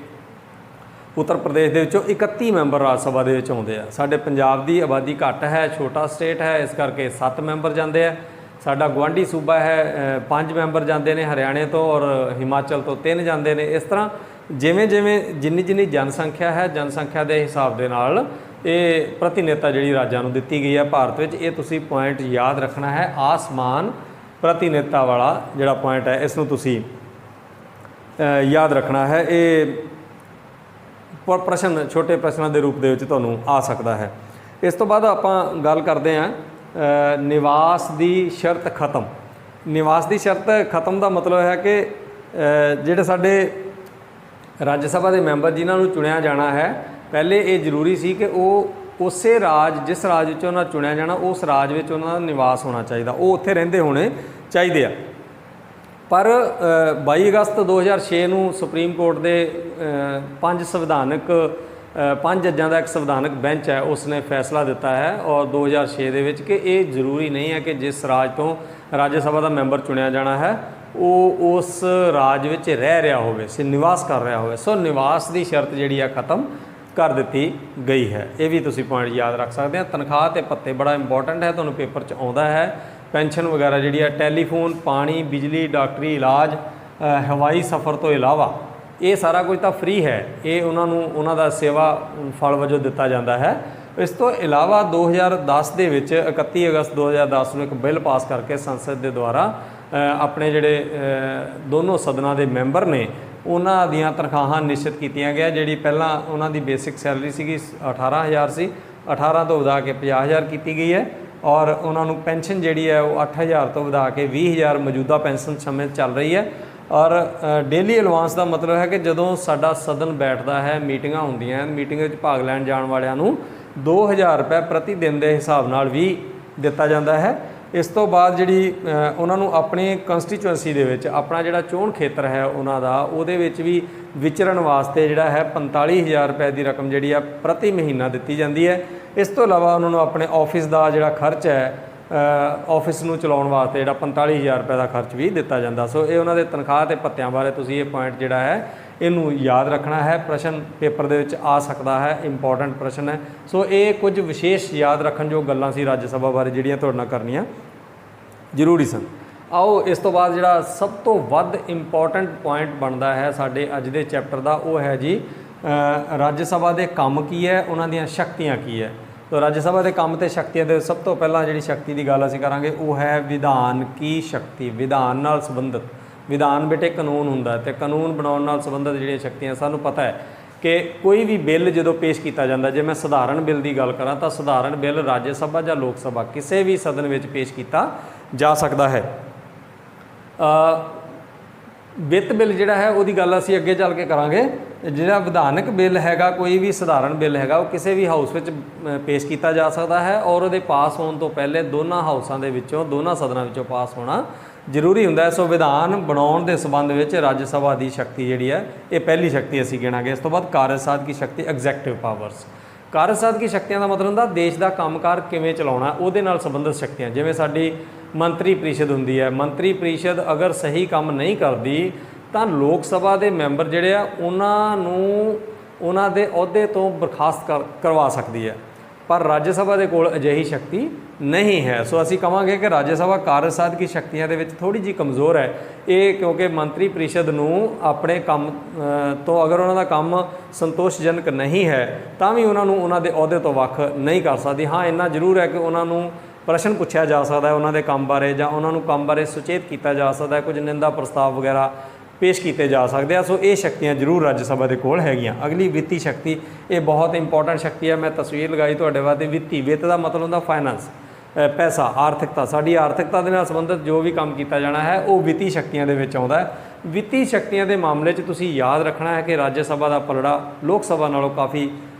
ਉੱਤਰ ਪ੍ਰਦੇਸ਼ ਦੇ ਵਿੱਚੋਂ 31 ਮੈਂਬਰ ਰਾਜ ਸਭਾ ਦੇ ਵਿੱਚ ਆਉਂਦੇ ਆ। ਸਾਡੇ ਪੰਜਾਬ ਦੀ ਆਬਾਦੀ ਘੱਟ ਹੈ, ਛੋਟਾ ਸਟੇਟ ਹੈ, ਇਸ ਕਰਕੇ 7 ਮੈਂਬਰ ਜਾਂਦੇ ਆ। ਸਾਡਾ ਗੁਆਂਢੀ ਸੂਬਾ ਹੈ, 5 ਮੈਂਬਰ ਜਾਂਦੇ ਨੇ ਹਰਿਆਣੇ ਤੋਂ, ਔਰ ਹਿਮਾਚਲ ਤੋਂ 3 ਜਾਂਦੇ ਨੇ। ਇਸ ਤਰ੍ਹਾਂ ਜਿਵੇਂ ਜਿੰਨੀ ਜਨਸੰਖਿਆ ਹੈ, ਜਨਸੰਖਿਆ ਦੇ ਹਿਸਾਬ ਦੇ ਨਾਲ ਇਹ ਪ੍ਰਤੀਨਿਧਤਾ ਜਿਹੜੀ ਰਾਜਾਂ ਨੂੰ ਦਿੱਤੀ ਗਈ ਹੈ ਭਾਰਤ ਵਿੱਚ। ਇਹ ਤੁਸੀਂ ਪੁਆਇੰਟ ਯਾਦ ਰੱਖਣਾ ਹੈ, ਆਸਮਾਨ ਪ੍ਰਤੀਨਿਧਤਾ ਵਾਲਾ ਜਿਹੜਾ ਪੁਆਇੰਟ ਹੈ, ਇਸ ਨੂੰ ਤੁਸੀਂ ਯਾਦ ਰੱਖਣਾ ਹੈ। ਇਹ ਪ੍ਰਸ਼ਨ ਛੋਟੇ ਪ੍ਰਸ਼ਨਾਂ ਦੇ ਰੂਪ ਦੇ ਵਿੱਚ ਤੁਹਾਨੂੰ ਆ ਸਕਦਾ ਹੈ। ਇਸ ਤੋਂ ਬਾਅਦ ਆਪਾਂ ਗੱਲ ਕਰਦੇ ਹਾਂ ਨਿਵਾਸ ਦੀ ਸ਼ਰਤ ਖਤਮ। ਨਿਵਾਸ ਦੀ ਸ਼ਰਤ ਖਤਮ ਦਾ ਮਤਲਬ ਹੈ ਕਿ ਜਿਹੜੇ ਸਾਡੇ ਰਾਜ ਸਭਾ ਦੇ ਮੈਂਬਰ ਜਿਨ੍ਹਾਂ ਨੂੰ ਚੁਣਿਆ ਜਾਣਾ ਹੈ, ਪਹਿਲੇ ਇਹ ਜ਼ਰੂਰੀ ਸੀ ਕਿ ਉਹ ਉਸੇ ਰਾਜ, ਜਿਸ ਰਾਜ ਵਿੱਚ ਉਹਨਾਂ ਚੁਣਿਆ ਜਾਣਾ, ਉਸ ਰਾਜ ਵਿੱਚ ਉਹਨਾਂ ਦਾ ਨਿਵਾਸ ਹੋਣਾ ਚਾਹੀਦਾ, ਉਹ ਉੱਥੇ ਰਹਿੰਦੇ ਹੋਣੇ ਚਾਹੀਦੇ ਆ। ਪਰ 22 ਅਗਸਤ 2006 ਨੂੰ ਸੁਪਰੀਮ ਕੋਰਟ ਦੇ 5 ਜੱਜਾਂ ਦਾ ਇੱਕ ਸੰਵਿਧਾਨਕ ਬੈਂਚ ਹੈ, ਉਸ ਨੇ ਫੈਸਲਾ ਦਿੱਤਾ ਹੈ ਔਰ 2006 ਦੇ ਵਿੱਚ ਕਿ ਇਹ ਜ਼ਰੂਰੀ ਨਹੀਂ ਹੈ ਕਿ ਜਿਸ ਰਾਜ ਤੋਂ ਰਾਜ ਸਭਾ ਦਾ ਮੈਂਬਰ ਚੁਣਿਆ ਜਾਣਾ ਹੈ ਉਹ ਉਸ ਰਾਜ ਵਿੱਚ ਰਹਿ ਰਿਹਾ ਹੋਵੇ, ਨਿਵਾਸ ਕਰ ਰਿਹਾ ਹੋਵੇ। ਸੋ ਨਿਵਾਸ ਦੀ ਸ਼ਰਤ ਜਿਹੜੀ ਆ ਖਤਮ ਕਰ ਦਿੱਤੀ ਗਈ ਹੈ। ਇਹ ਵੀ ਤੁਸੀਂ ਪੁਆਇੰਟ ਯਾਦ ਰੱਖ ਸਕਦੇ ਆ। ਤਨਖਾਹ ਤੇ ਭੱਤੇ ਬੜਾ ਇੰਪੋਰਟੈਂਟ ਹੈ, ਤੁਹਾਨੂੰ ਪੇਪਰ 'ਚ ਆਉਂਦਾ ਹੈ। ਪੈਨਸ਼ਨ ਵਗੈਰਾ ਜਿਹੜੀ ਹੈ, ਟੈਲੀਫੋਨ, ਪਾਣੀ, ਬਿਜਲੀ, ਡਾਕਟਰੀ ਇਲਾਜ, ਹਵਾਈ ਸਫ਼ਰ ਤੋਂ ਇਲਾਵਾ ਇਹ ਸਾਰਾ ਕੁਝ ਤਾਂ ਫ੍ਰੀ ਹੈ। ਇਹ ਉਹਨਾਂ ਨੂੰ ਉਹਨਾਂ ਦਾ ਸੇਵਾ ਫਲ ਵਜੋਂ ਦਿੱਤਾ ਜਾਂਦਾ ਹੈ। ਇਸ ਤੋਂ ਇਲਾਵਾ 2010 ਦੇ ਵਿੱਚ 31 ਅਗਸਤ 2010 ਨੂੰ ਇੱਕ ਬਿੱਲ ਪਾਸ ਕਰਕੇ ਸੰਸਦ ਦੇ ਦੁਆਰਾ ਆਪਣੇ ਜਿਹੜੇ ਦੋਨੋਂ ਸਦਨਾਂ ਦੇ ਮੈਂਬਰ ਨੇ ਉਹਨਾਂ ਦੀਆਂ ਤਨਖਾਹਾਂ ਨਿਸ਼ਚਿਤ ਕੀਤੀਆਂ ਗਿਆ। ਜਿਹੜੀ ਪਹਿਲਾਂ ਉਹਨਾਂ ਦੀ ਬੇਸਿਕ ਸੈਲਰੀ ਸੀਗੀ 18,000 ਸੀ, 18 ਤੋਂ ਵਧਾ ਕੇ 50,000 ਕੀਤੀ ਗਈ ਹੈ। ਔਰ ਉਹਨਾਂ ਨੂੰ ਪੈਨਸ਼ਨ ਜਿਹੜੀ ਹੈ ਉਹ 8,000 ਤੋਂ ਵਧਾ ਕੇ 20,000 ਮੌਜੂਦਾ ਪੈਨਸ਼ਨ ਸਮੇਂ ਚੱਲ ਰਹੀ ਹੈ। ਔਰ ਡੇਲੀ ਅਲਵਾਂਸ ਦਾ ਮਤਲਬ ਹੈ ਕਿ ਜਦੋਂ ਸਾਡਾ ਸਦਨ ਬੈਠਦਾ ਹੈ, ਮੀਟਿੰਗਾਂ ਹੁੰਦੀਆਂ, ਮੀਟਿੰਗ ਵਿੱਚ ਭਾਗ ਲੈਣ ਜਾਣ ਵਾਲਿਆਂ ਨੂੰ 2,000 ਰੁਪਏ ਪ੍ਰਤੀ ਦਿਨ ਦੇ ਹਿਸਾਬ ਨਾਲ ਵੀ ਦਿੱਤਾ ਜਾਂਦਾ ਹੈ। ਇਸ ਤੋਂ ਬਾਅਦ ਜਿਹੜੀ ਉਹਨਾਂ ਨੂੰ ਆਪਣੀ ਕੰਸਟੀਚੁਐਂਸੀ ਦੇ ਵਿੱਚ ਆਪਣਾ ਜਿਹੜਾ ਚੋਣ ਖੇਤਰ ਹੈ ਉਹਨਾਂ ਦਾ, ਉਹਦੇ ਵਿੱਚ ਵੀ ਵਿਚਰਨ ਵਾਸਤੇ ਜਿਹੜਾ ਹੈ 45,000 ਰੁਪਏ ਦੀ ਰਕਮ ਜਿਹੜੀ ਆ ਪ੍ਰਤੀ ਮਹੀਨਾ ਦਿੱਤੀ ਜਾਂਦੀ ਹੈ। ਇਸ ਤੋਂ ਇਲਾਵਾ ਉਹਨਾਂ ਨੂੰ ਆਪਣੇ ਆਫਿਸ ਦਾ ਜਿਹੜਾ ਖਰਚ ਹੈ, ਆਫਿਸ ਨੂੰ ਚਲਾਉਣ ਵਾਸਤੇ ਜਿਹੜਾ 45,000 ਰੁਪਏ ਦਾ ਖਰਚ ਵੀ ਦਿੱਤਾ ਜਾਂਦਾ। ਸੋ ਇਹ ਉਹਨਾਂ ਦੇ ਤਨਖਾਹ ਤੇ ਭੱਤਿਆਂ ਬਾਰੇ ਤੁਸੀਂ ਇਹ ਪੁਆਇੰਟ ਜਿਹੜਾ ਹੈ ਇਹਨੂੰ ਯਾਦ ਰੱਖਣਾ ਹੈ। ਪ੍ਰਸ਼ਨ ਪੇਪਰ ਦੇ ਵਿੱਚ ਆ ਸਕਦਾ ਹੈ, ਇੰਪੋਰਟੈਂਟ ਪ੍ਰਸ਼ਨ ਹੈ। ਸੋ ਇਹ ਕੁਝ ਵਿਸ਼ੇਸ਼ ਯਾਦ ਰੱਖਣ ਜੋ ਗੱਲਾਂ ਸੀ ਰਾਜ ਸਭਾ ਬਾਰੇ ਜਿਹੜੀਆਂ ਤੁਹਾਡੇ ਨਾਲ ਕਰਨੀਆਂ ਜ਼ਰੂਰੀ ਸਨ। ਆਓ ਇਸ ਤੋਂ ਬਾਅਦ ਜਿਹੜਾ ਸਭ ਤੋਂ ਵੱਧ ਇੰਪੋਰਟੈਂਟ ਪੁਆਇੰਟ ਬਣਦਾ ਹੈ ਸਾਡੇ ਅੱਜ ਦੇ ਚੈਪਟਰ ਦਾ, ਉਹ ਹੈ ਜੀ ਰਾਜ ਸਭਾ ਦੇ ਕੰਮ ਕੀ ਹੈ, ਉਹਨਾਂ ਦੀਆਂ ਸ਼ਕਤੀਆਂ ਕੀ ਹੈ। ਤੋ ਰਾਜ ਸਭਾ ਦੇ ਕੰਮ ਤੇ ਸ਼ਕਤੀਆਂ ਦੇ ਸਭ ਤੋਂ ਪਹਿਲਾਂ ਜਿਹੜੀ ਸ਼ਕਤੀ ਦੀ ਗੱਲ ਅਸੀਂ ਕਰਾਂਗੇ ਉਹ ਹੈ ਵਿਧਾਨ ਕੀ ਸ਼ਕਤੀ। ਵਿਧਾਨ ਨਾਲ ਸੰਬੰਧਿਤ, ਵਿਧਾਨ ਬੇਟੇ ਕਾਨੂੰਨ ਹੁੰਦਾ ਤੇ ਕਾਨੂੰਨ ਬਣਾਉਣ ਨਾਲ ਸੰਬੰਧਿਤ ਜਿਹੜੀਆਂ ਸ਼ਕਤੀਆਂ, ਸਾਨੂੰ ਪਤਾ ਹੈ ਕਿ ਕੋਈ ਵੀ ਬਿੱਲ ਜਦੋਂ ਪੇਸ਼ ਕੀਤਾ ਜਾਂਦਾ, ਜੇ ਮੈਂ ਸਧਾਰਨ ਬਿੱਲ ਦੀ ਗੱਲ ਕਰਾਂ ਤਾਂ ਸਧਾਰਨ ਬਿੱਲ ਰਾਜ ਸਭਾ ਜਾਂ ਲੋਕ ਸਭਾ ਕਿਸੇ ਵੀ ਸਦਨ ਵਿੱਚ ਪੇਸ਼ ਕੀਤਾ ਜਾ ਸਕਦਾ ਹੈ। ਵਿੱਤ ਬਿੱਲ ਜਿਹੜਾ ਹੈ ਉਹਦੀ ਗੱਲ ਅਸੀਂ ਅੱਗੇ ਚੱਲ ਕੇ ਕਰਾਂਗੇ। ਜਿਹੜਾ ਵਿਧਾਨਕ ਬਿੱਲ ਹੈਗਾ, ਕੋਈ ਵੀ ਸਧਾਰਨ ਬਿੱਲ ਹੈਗਾ, ਉਹ ਕਿਸੇ ਵੀ ਹਾਊਸ ਵਿੱਚ ਪੇਸ਼ ਕੀਤਾ ਜਾ ਸਕਦਾ ਹੈ ਔਰ ਉਹਦੇ ਪਾਸ ਹੋਣ ਤੋਂ ਪਹਿਲੇ ਦੋਨਾਂ ਹਾਊਸਾਂ ਦੇ ਵਿੱਚੋਂ, ਦੋਨਾਂ ਸਦਨਾਂ ਵਿੱਚੋਂ ਪਾਸ ਹੋਣਾ ਜ਼ਰੂਰੀ ਹੁੰਦਾ ਹੈ। ਸੋ ਵਿਧਾਨ ਬਣਾਉਣ ਦੇ ਸੰਬੰਧ ਵਿੱਚ ਰਾਜ ਸਭਾ ਦੀ ਸ਼ਕਤੀ ਜਿਹੜੀ ਹੈ ਇਹ ਪਹਿਲੀ ਸ਼ਕਤੀ ਅਸੀਂ ਗਿਣਾਂਗੇ। ਇਸ ਤੋਂ ਬਾਅਦ ਕਾਰਜ ਸਾਧਕੀ ਸ਼ਕਤੀ, ਐਗਜ਼ੈਕਟਿਵ ਪਾਵਰਸ। ਕਾਰਜ ਸਾਧਕੀ ਸ਼ਕਤੀਆਂ ਦਾ ਮਤਲਬ ਹੁੰਦਾ ਦੇਸ਼ ਦਾ ਕੰਮਕਾਰ ਕਿਵੇਂ ਚਲਾਉਣਾ, ਉਹਦੇ ਨਾਲ ਸੰਬੰਧਿਤ ਸ਼ਕਤੀਆਂ। ਜਿਵੇਂ ਸਾਡੀ ਮੰਤਰੀ ਪ੍ਰੀਸ਼ਦ ਹੁੰਦੀ ਹੈ, ਮੰਤਰੀ ਪ੍ਰੀਸ਼ਦ ਅਗਰ ਸਹੀ ਕੰਮ ਨਹੀਂ ਕਰਦੀ ਤਾਂ ਲੋਕ ਸਭਾ ਦੇ ਮੈਂਬਰ ਜਿਹੜੇ ਆ ਉਹਨਾਂ ਨੂੰ ਉਹਨਾਂ ਦੇ ਅਹੁਦੇ ਤੋਂ ਬਰਖਾਸਤ ਕਰਵਾ ਸਕਦੀ ਹੈ, ਪਰ ਰਾਜ ਸਭਾ ਦੇ ਕੋਲ ਅਜਿਹੀ ਸ਼ਕਤੀ ਨਹੀਂ ਹੈ। ਸੋ ਅਸੀਂ ਕਹਾਂਗੇ ਕਿ ਰਾਜ ਸਭਾ ਕਾਰਜ ਸਾਧਕੀ ਸ਼ਕਤੀਆਂ ਦੇ ਵਿੱਚ ਥੋੜ੍ਹੀ ਜਿਹੀ ਕਮਜ਼ੋਰ ਹੈ ਇਹ, ਕਿਉਂਕਿ ਮੰਤਰੀ ਪ੍ਰੀਸ਼ਦ ਨੂੰ ਆਪਣੇ ਕੰਮ ਤੋਂ ਅਗਰ ਉਹਨਾਂ ਦਾ ਕੰਮ ਸੰਤੋਸ਼ਜਨਕ ਨਹੀਂ ਹੈ ਤਾਂ ਵੀ ਉਹਨਾਂ ਨੂੰ ਉਹਨਾਂ ਦੇ ਅਹੁਦੇ ਤੋਂ ਵੱਖ ਨਹੀਂ ਕਰ ਸਕਦੀ। ਹਾਂ, ਇੰਨਾ ਜ਼ਰੂਰ ਹੈ ਕਿ ਉਹਨਾਂ ਨੂੰ ਪ੍ਰਸ਼ਨ ਪੁੱਛਿਆ ਜਾ ਸਕਦਾ ਹੈ ਉਹਨਾਂ ਦੇ ਕੰਮ ਬਾਰੇ, ਜਾਂ ਉਹਨਾਂ ਨੂੰ ਕੰਮ ਬਾਰੇ ਸੁਚੇਤ ਕੀਤਾ ਜਾ ਸਕਦਾ ਹੈ, ਕੁਝ ਨਿੰਦਾ ਪ੍ਰਸਤਾਵ ਵਗੈਰਾ ਪੇਸ਼ ਕੀਤੇ ਜਾ ਸਕਦੇ ਆ। ਸੋ ਇਹ ਸ਼ਕਤੀਆਂ ਜ਼ਰੂਰ ਰਾਜ ਸਭਾ ਦੇ ਕੋਲ ਹੈਗੀਆਂ। ਅਗਲੀ ਵਿੱਤੀ ਸ਼ਕਤੀ, ਇਹ ਬਹੁਤ ਇੰਪੋਰਟੈਂਟ ਸ਼ਕਤੀ ਹੈ। ਮੈਂ ਤਸਵੀਰ ਲਗਾਈ ਤੁਹਾਡੇ ਵਾਸਤੇ। ਵਿੱਤੀ, ਵਿੱਤ ਦਾ ਮਤਲਬ ਹੁੰਦਾ ਫਾਈਨੈਂਸ, ਪੈਸਾ, ਆਰਥਿਕਤਾ। ਸਾਡੀ ਆਰਥਿਕਤਾ ਦੇ ਨਾਲ ਸੰਬੰਧਿਤ ਜੋ ਵੀ ਕੰਮ ਕੀਤਾ ਜਾਣਾ ਹੈ ਉਹ ਵਿੱਤੀ ਸ਼ਕਤੀਆਂ ਦੇ ਵਿੱਚ ਆਉਂਦਾ ਹੈ। ਵਿੱਤੀ ਸ਼ਕਤੀਆਂ ਦੇ ਮਾਮਲੇ 'ਚ ਤੁਸੀਂ ਯਾਦ ਰੱਖਣਾ ਹੈ ਕਿ ਰਾਜ ਸਭਾ ਦਾ ਪਲੜਾ ਲੋਕ ਸਭਾ ਨਾਲੋਂ ਕਾਫੀ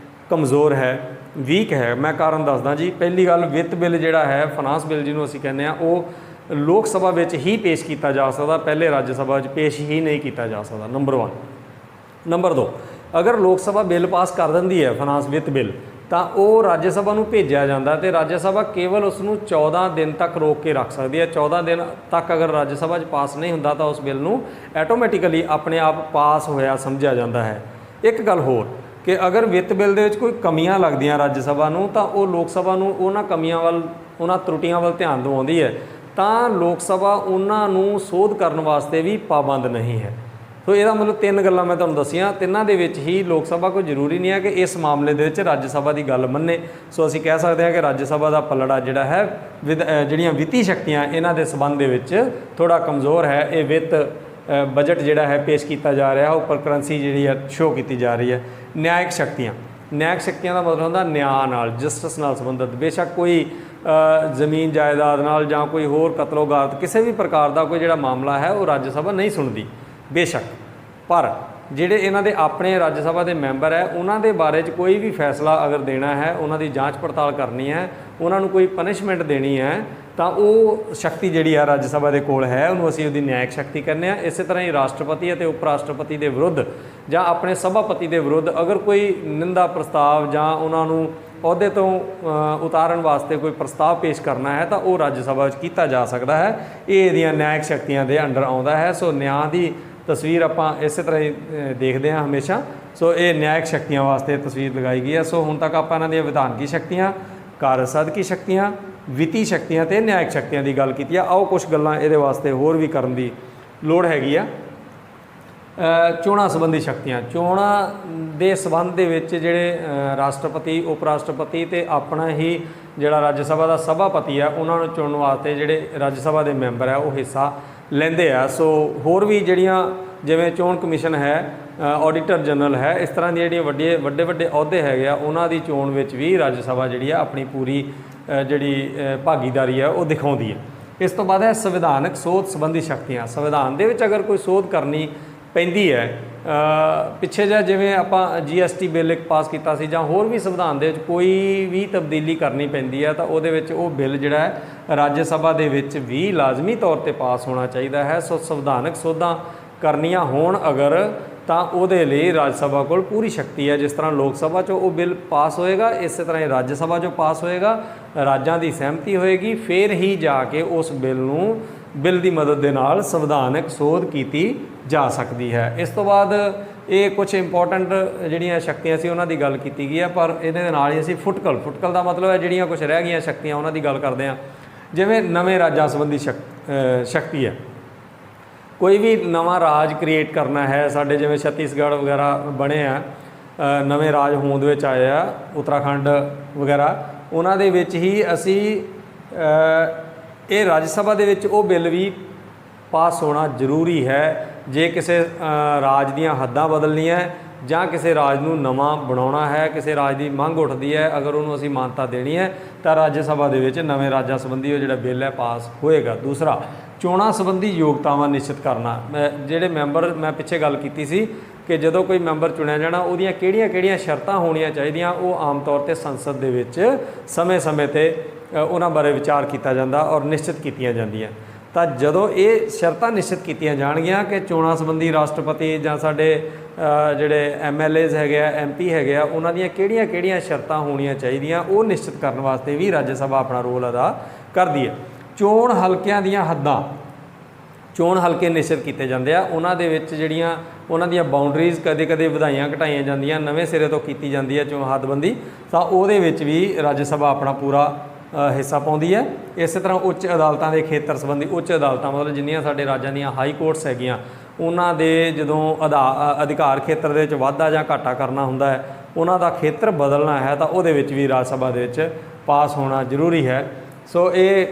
ਕਮਜ਼ੋਰ ਹੈ, ਵੀਕ ਹੈ। ਮੈਂ ਕਾਰਨ ਦੱਸਦਾ ਜੀ। ਪਹਿਲੀ ਗੱਲ, ਵਿੱਤ ਬਿੱਲ ਜਿਹੜਾ ਹੈ, ਫਾਈਨਾਂਸ ਬਿੱਲ ਜਿਹਨੂੰ ਅਸੀਂ ਕਹਿੰਦੇ ਹਾਂ, ਉਹ ਲੋਕ ਸਭਾ ਵਿੱਚ ਹੀ ਪੇਸ਼ ਕੀਤਾ ਜਾ ਸਕਦਾ, ਪਹਿਲੇ ਰਾਜ ਸਭਾ ਵਿੱਚ ਪੇਸ਼ ਹੀ ਨਹੀਂ ਕੀਤਾ ਜਾ ਸਕਦਾ, ਨੰਬਰ 1। ਨੰਬਰ 2, ਅਗਰ ਲੋਕ ਸਭਾ ਬਿੱਲ ਪਾਸ ਕਰ ਦਿੰਦੀ ਹੈ ਫਾਈਨਾਂਸ ਵਿੱਤ ਬਿੱਲ, ਤਾਂ ਉਹ ਰਾਜ ਸਭਾ ਨੂੰ ਭੇਜਿਆ ਜਾਂਦਾ ਤੇ ਰਾਜ ਸਭਾ ਕੇਵਲ ਉਸ ਨੂੰ 14 ਦਿਨ ਤੱਕ ਰੋਕ ਕੇ ਰੱਖ ਸਕਦੀ ਹੈ। 14 ਦਿਨ ਤੱਕ ਅਗਰ ਰਾਜ ਸਭਾ 'ਚ ਪਾਸ ਨਹੀਂ ਹੁੰਦਾ ਤਾਂ ਉਸ ਬਿੱਲ ਨੂੰ ਆਟੋਮੈਟਿਕਲੀ ਆਪਣੇ ਆਪ ਪਾਸ ਹੋਇਆ ਸਮਝਿਆ ਜਾਂਦਾ ਹੈ। ਇੱਕ ਗੱਲ ਹੋਰ ਕਿ ਅਗਰ ਵਿੱਤ ਬਿੱਲ ਦੇ ਵਿੱਚ ਕੋਈ ਕਮੀਆਂ ਲੱਗਦੀਆਂ ਰਾਜ ਸਭਾ ਨੂੰ, ਤਾਂ ਉਹ ਲੋਕ ਸਭਾ ਨੂੰ ਉਹਨਾਂ ਕਮੀਆਂ ਵੱਲ, ਉਹਨਾਂ ਤਰੁੱਟੀਆਂ ਵੱਲ ਧਿਆਨ ਦਿਵਾਉਂਦੀ ਹੈ, ਤਾਂ ਲੋਕ ਸਭਾ ਉਹਨਾਂ ਨੂੰ ਸੋਧ ਕਰਨ ਵਾਸਤੇ ਵੀ ਪਾਬੰਦ ਨਹੀਂ ਹੈ। ਸੋ ਇਹਦਾ ਮਤਲਬ 3 ਗੱਲਾਂ ਮੈਂ ਤੁਹਾਨੂੰ ਦੱਸੀਆਂ, ਤਿੰਨਾਂ ਦੇ ਵਿੱਚ ਹੀ ਲੋਕ ਸਭਾ ਕੋਈ ਜ਼ਰੂਰੀ ਨਹੀਂ ਹੈ ਕਿ ਇਸ ਮਾਮਲੇ ਦੇ ਵਿੱਚ ਰਾਜ ਸਭਾ ਦੀ ਗੱਲ ਮੰਨੇ। ਸੋ ਅਸੀਂ ਕਹਿ ਸਕਦੇ ਹਾਂ ਕਿ ਰਾਜ ਸਭਾ ਦਾ ਪਲੜਾ ਜਿਹੜਾ ਹੈ ਜਿਹੜੀਆਂ ਵਿੱਤੀ ਸ਼ਕਤੀਆਂ ਇਹਨਾਂ ਦੇ ਸੰਬੰਧ ਦੇ ਵਿੱਚ ਥੋੜ੍ਹਾ ਕਮਜ਼ੋਰ ਹੈ। ਇਹ ਵਿੱਤ ਬਜਟ ਜਿਹੜਾ ਹੈ ਪੇਸ਼ ਕੀਤਾ ਜਾ ਰਿਹਾ, ਉੱਪਰ ਕਰੰਸੀ ਜਿਹੜੀ ਹੈ ਸ਼ੋਅ ਕੀਤੀ ਜਾ ਰਹੀ ਹੈ। ਨਿਆਇਕ ਸ਼ਕਤੀਆਂ, ਨਿਆਇਕ ਸ਼ਕਤੀਆਂ ਦਾ ਮਤਲਬ ਹੁੰਦਾ ਨਿਆਂ ਨਾਲ, ਜਸਟਿਸ ਨਾਲ ਸੰਬੰਧਿਤ। ਬੇਸ਼ੱਕ ਕੋਈ ਜ਼ਮੀਨ ਜਾਇਦਾਦ ਨਾਲ ਜਾਂ ਕੋਈ ਹੋਰ ਕਤਲੋਗਾਰਤ, ਕਿਸੇ ਵੀ ਪ੍ਰਕਾਰ ਦਾ ਕੋਈ ਜਿਹੜਾ ਮਾਮਲਾ ਹੈ ਉਹ ਰਾਜ ਸਭਾ ਨਹੀਂ ਸੁਣਦੀ ਬੇਸ਼ੱਕ, ਪਰ ਜਿਹੜੇ ਇਹਨਾਂ ਦੇ ਆਪਣੇ ਰਾਜ ਸਭਾ ਦੇ ਮੈਂਬਰ ਹੈ ਉਹਨਾਂ ਦੇ ਬਾਰੇ 'ਚ ਕੋਈ ਵੀ ਫੈਸਲਾ ਅਗਰ ਦੇਣਾ ਹੈ, ਉਹਨਾਂ ਦੀ ਜਾਂਚ ਪੜਤਾਲ ਕਰਨੀ ਹੈ, ਉਹਨਾਂ ਨੂੰ ਕੋਈ ਪਨਿਸ਼ਮੈਂਟ ਦੇਣੀ ਹੈ, ਤਾਂ ਉਹ ਸ਼ਕਤੀ ਜਿਹੜੀ ਆ ਰਾਜ ਸਭਾ ਦੇ ਕੋਲ ਹੈ, ਉਹਨੂੰ ਅਸੀਂ ਉਹਦੀ ਨਿਆਇਕ ਸ਼ਕਤੀ ਕਹਿੰਦੇ ਹਾਂ। ਇਸੇ ਤਰ੍ਹਾਂ ਹੀ ਰਾਸ਼ਟਰਪਤੀ ਅਤੇ ਉਪ ਰਾਸ਼ਟਰਪਤੀ ਦੇ ਵਿਰੁੱਧ ਜਾਂ ਆਪਣੇ ਸਭਾਪਤੀ ਦੇ ਵਿਰੁੱਧ ਅਗਰ ਕੋਈ ਨਿੰਦਾ ਪ੍ਰਸਤਾਵ ਜਾਂ ਉਹਨਾਂ ਨੂੰ ਅਹੁਦੇ ਤੋਂ ਉਤਾਰਨ ਵਾਸਤੇ ਕੋਈ ਪ੍ਰਸਤਾਵ ਪੇਸ਼ ਕਰਨਾ ਹੈ ਤਾਂ ਉਹ ਰਾਜ ਸਭਾ ਵਿੱਚ ਕੀਤਾ ਜਾ ਸਕਦਾ ਹੈ। ਇਹ ਇਹਦੀਆਂ ਨਿਆਇਕ ਸ਼ਕਤੀਆਂ ਦੇ ਅੰਡਰ ਆਉਂਦਾ ਹੈ। ਸੋ ਨਿਆਂ ਦੀ ਤਸਵੀਰ ਆਪਾਂ ਇਸੇ ਤਰ੍ਹਾਂ ਹੀ ਦੇਖਦੇ ਹਾਂ ਹਮੇਸ਼ਾ। ਸੋ ਇਹ ਨਿਆਇਕ ਸ਼ਕਤੀਆਂ ਵਾਸਤੇ ਤਸਵੀਰ ਲਗਾਈ ਗਈ ਹੈ। ਸੋ ਹੁਣ ਤੱਕ ਆਪਾਂ ਇਹਨਾਂ ਦੀਆਂ ਵਿਧਾਨਕੀ ਸ਼ਕਤੀਆਂ, ਕਾਰਜ ਸਾਧਕੀ ਸ਼ਕਤੀਆਂ, ਵਿੱਤੀ ਸ਼ਕਤੀਆਂ ਅਤੇ ਨਿਆਇਕ ਸ਼ਕਤੀਆਂ ਦੀ ਗੱਲ ਕੀਤੀ ਆ। ਆਓ ਕੁਛ ਗੱਲਾਂ ਇਹਦੇ ਵਾਸਤੇ ਹੋਰ ਵੀ ਕਰਨ ਦੀ ਲੋੜ ਹੈਗੀ ਆ। ਚੋਣਾਂ ਸੰਬੰਧੀ ਸ਼ਕਤੀਆਂ, ਚੋਣਾਂ ਦੇ ਸੰਬੰਧ ਦੇ ਵਿੱਚ ਜਿਹੜੇ ਰਾਸ਼ਟਰਪਤੀ, ਉਪ ਰਾਸ਼ਟਰਪਤੀ ਅਤੇ ਆਪਣਾ ਹੀ ਜਿਹੜਾ ਰਾਜ ਸਭਾ ਦਾ ਸਭਾਪਤੀ ਆ, ਉਹਨਾਂ ਨੂੰ ਚੁਣਨ ਵਾਸਤੇ ਜਿਹੜੇ ਰਾਜ ਸਭਾ ਦੇ ਮੈਂਬਰ ਆ ਉਹ ਹਿੱਸਾ ਲੈਂਦੇ ਆ। ਸੋ ਹੋਰ ਵੀ ਜਿਹੜੀਆਂ ਜਿਵੇਂ ਚੋਣ ਕਮਿਸ਼ਨ ਹੈ, ਆਡੀਟਰ ਜਨਰਲ ਹੈ, ਇਸ ਤਰ੍ਹਾਂ ਦੀਆਂ ਜਿਹੜੀਆਂ ਵੱਡੇ ਅਹੁਦੇ ਹੈਗੇ ਆ, ਉਹਨਾਂ ਦੀ ਚੋਣ ਵਿੱਚ ਵੀ ਰਾਜ ਸਭਾ ਜਿਹੜੀ ਆ ਆਪਣੀ ਪੂਰੀ ਜਿਹੜੀ ਭਾਗੀਦਾਰੀ ਹੈ ਉਹ ਦਿਖਾਉਂਦੀ ਹੈ। ਇਸ ਤੋਂ ਬਾਅਦ ਹੈ ਸੰਵਿਧਾਨਕ ਸੋਧ ਸੰਬੰਧੀ ਸ਼ਕਤੀਆਂ। ਸੰਵਿਧਾਨ ਦੇ ਵਿੱਚ ਅਗਰ ਕੋਈ ਸੋਧ ਕਰਨੀ ਪੈਂਦੀ ਹੈ, ਪਿੱਛੇ ਜਿਵੇਂ ਆਪਾਂ GST ਬਿੱਲ ਇੱਕ ਪਾਸ ਕੀਤਾ ਸੀ, ਜਾਂ ਹੋਰ ਵੀ ਸੰਵਿਧਾਨ ਦੇ ਵਿੱਚ ਕੋਈ ਵੀ ਤਬਦੀਲੀ ਕਰਨੀ ਪੈਂਦੀ ਹੈ, ਤਾਂ ਉਹਦੇ ਵਿੱਚ ਉਹ ਬਿੱਲ ਜਿਹੜਾ ਹੈ ਰਾਜ ਸਭਾ ਦੇ ਵਿੱਚ ਵੀ ਲਾਜ਼ਮੀ ਤੌਰ 'ਤੇ ਪਾਸ ਹੋਣਾ ਚਾਹੀਦਾ ਹੈ। ਸੋ ਸੰਵਿਧਾਨਕ ਸੋਧਾਂ ਕਰਨੀਆਂ ਹੋਣ ਅਗਰ, ਤਾਂ ਉਹਦੇ ਲਈ ਰਾਜ ਸਭਾ ਕੋਲ ਪੂਰੀ ਸ਼ਕਤੀ ਹੈ। ਜਿਸ ਤਰ੍ਹਾਂ ਲੋਕ ਸਭਾ 'ਚੋਂ ਉਹ ਬਿੱਲ ਪਾਸ ਹੋਏਗਾ, ਇਸੇ ਤਰ੍ਹਾਂ ਹੀ ਰਾਜ ਸਭਾ 'ਚੋਂ ਪਾਸ ਹੋਏਗਾ, ਰਾਜਾਂ ਦੀ ਸਹਿਮਤੀ ਹੋਏਗੀ, ਫਿਰ ਹੀ ਜਾ ਕੇ ਉਸ ਬਿੱਲ ਦੀ ਮਦਦ ਦੇ ਨਾਲ ਸੰਵਿਧਾਨਕ ਸੋਧ ਕੀਤੀ ਜਾ ਸਕਦੀ ਹੈ। ਇਸ ਤੋਂ ਬਾਅਦ ਇਹ ਕੁਝ ਇੰਪੋਰਟੈਂਟ ਜਿਹੜੀਆਂ ਸ਼ਕਤੀਆਂ ਸੀ ਉਹਨਾਂ ਦੀ ਗੱਲ ਕੀਤੀ ਗਈ ਹੈ, ਪਰ ਇਹਦੇ ਨਾਲ ਹੀ ਅਸੀਂ ਫੁਟਕਲ ਦਾ ਮਤਲਬ ਹੈ ਜਿਹੜੀਆਂ ਕੁਝ ਰਹਿ ਗਈਆਂ ਸ਼ਕਤੀਆਂ ਉਹਨਾਂ ਦੀ ਗੱਲ ਕਰਦੇ ਹਾਂ। ਜਿਵੇਂ ਨਵੇਂ ਰਾਜਾਂ ਸੰਬੰਧੀ ਸ਼ਕਤੀ ਹੈ, ਕੋਈ ਵੀ ਨਵਾਂ ਰਾਜ ਕ੍ਰੀਏਟ ਕਰਨਾ ਹੈ, ਸਾਡੇ ਜਿਵੇਂ ਛੱਤੀਸਗੜ੍ਹ ਵਗੈਰਾ ਬਣੇ ਆ, ਨਵੇਂ ਰਾਜ ਹੋਂਦ ਵਿੱਚ ਆਏ ਆ, ਉੱਤਰਾਖੰਡ ਵਗੈਰਾ, ਉਹਨਾਂ ਦੇ ਵਿੱਚ ਹੀ ਅਸੀਂ ਇਹ ਰਾਜ ਸਭਾ ਦੇ ਵਿੱਚ ਉਹ ਬਿੱਲ ਵੀ ਪਾਸ ਹੋਣਾ ਜ਼ਰੂਰੀ ਹੈ। ਜੇ ਕਿਸੇ ਰਾਜ ਦੀਆਂ ਹੱਦਾਂ ਬਦਲਣੀਆਂ ਜਾਂ ਕਿਸੇ ਰਾਜ ਨੂੰ ਨਵਾਂ ਬਣਾਉਣਾ ਹੈ, ਕਿਸੇ ਰਾਜ ਦੀ ਮੰਗ ਉੱਠਦੀ ਹੈ, ਅਗਰ ਉਹਨੂੰ ਅਸੀਂ ਮਾਨਤਾ ਦੇਣੀ ਹੈ ਤਾਂ ਰਾਜ ਸਭਾ ਦੇ ਵਿੱਚ ਨਵੇਂ ਰਾਜਾਂ ਸੰਬੰਧੀ ਉਹ ਜਿਹੜਾ ਬਿੱਲ ਹੈ ਪਾਸ ਹੋਏਗਾ। ਦੂਸਰਾ, ਚੋਣਾਂ ਸੰਬੰਧੀ ਯੋਗਤਾਵਾਂ ਨਿਸ਼ਚਿਤ ਕਰਨਾ। ਜਿਹੜੇ ਮੈਂਬਰ, ਮੈਂ ਪਿੱਛੇ ਗੱਲ ਕੀਤੀ ਸੀ ਕਿ ਜਦੋਂ ਕੋਈ ਮੈਂਬਰ ਚੁਣਿਆ ਜਾਣਾ ਉਹਦੀਆਂ ਕਿਹੜੀਆਂ ਸ਼ਰਤਾਂ ਹੋਣੀਆਂ ਚਾਹੀਦੀਆਂ, ਉਹ ਆਮ ਤੌਰ 'ਤੇ ਸੰਸਦ ਦੇ ਵਿੱਚ ਸਮੇਂ-ਸਮੇਂ 'ਤੇ ਉਹਨਾਂ ਬਾਰੇ ਵਿਚਾਰ ਕੀਤਾ ਜਾਂਦਾ ਔਰ ਨਿਸ਼ਚਿਤ ਕੀਤੀਆਂ ਜਾਂਦੀਆਂ। ਤਾਂ ਜਦੋਂ ਇਹ ਸ਼ਰਤਾਂ ਨਿਸ਼ਚਿਤ ਕੀਤੀਆਂ ਜਾਣਗੀਆਂ ਕਿ ਚੋਣਾਂ ਸੰਬੰਧੀ ਰਾਸ਼ਟਰਪਤੀ ਜਾਂ ਸਾਡੇ ਜਿਹੜੇ MLAs ਹੈਗੇ ਆ, MP ਹੈਗੇ ਆ, ਉਹਨਾਂ ਦੀਆਂ ਕਿਹੜੀਆਂ ਸ਼ਰਤਾਂ ਹੋਣੀਆਂ ਚਾਹੀਦੀਆਂ, ਉਹ ਨਿਸ਼ਚਿਤ ਕਰਨ ਵਾਸਤੇ ਵੀ ਰਾਜ ਸਭਾ ਆਪਣਾ ਰੋਲ ਅਦਾ ਕਰਦੀ ਹੈ। ਚੋਣ ਹਲਕਿਆਂ ਦੀਆਂ ਹੱਦਾਂ, ਚੋਣ ਹਲਕੇ ਨਿਸ਼ਚਿਤ ਕੀਤੇ ਜਾਂਦੇ ਆ, ਉਹਨਾਂ ਦੇ ਵਿੱਚ ਜਿਹੜੀਆਂ ਉਹਨਾਂ ਦੀਆਂ ਬਾਉਂਡਰੀਜ਼ ਕਦੇ ਵਧਾਈਆਂ ਘਟਾਈਆਂ ਜਾਂਦੀਆਂ, ਨਵੇਂ ਸਿਰੇ ਤੋਂ ਕੀਤੀ ਜਾਂਦੀ ਹੈ ਚੋਣ ਹੱਦਬੰਦੀ, ਤਾਂ ਉਹਦੇ ਵਿੱਚ ਵੀ ਰਾਜ ਸਭਾ ਆਪਣਾ ਪੂਰਾ ਹਿੱਸਾ ਪਾਉਂਦੀ ਹੈ। ਇਸੇ ਤਰ੍ਹਾਂ ਉੱਚ ਅਦਾਲਤਾਂ ਦੇ ਖੇਤਰ ਸੰਬੰਧੀ, ਉੱਚ ਅਦਾਲਤਾਂ ਮਤਲਬ ਜਿੰਨੀਆਂ ਸਾਡੇ ਰਾਜਾਂ ਦੀਆਂ ਹਾਈ ਕੋਰਟਸ ਹੈਗੀਆਂ, ਉਹਨਾਂ ਦੇ ਜਦੋਂ ਅਧਿਕਾਰ ਖੇਤਰ ਦੇ ਵਿੱਚ ਵਾਧਾ ਜਾਂ ਘਾਟਾ ਕਰਨਾ ਹੁੰਦਾ ਹੈ, ਉਹਨਾਂ ਦਾ ਖੇਤਰ ਬਦਲਣਾ ਹੈ, ਤਾਂ ਉਹਦੇ ਵਿੱਚ ਵੀ ਰਾਜ ਸਭਾ ਦੇ ਵਿੱਚ ਪਾਸ ਹੋਣਾ ਜ਼ਰੂਰੀ ਹੈ। ਸੋ ਇਹ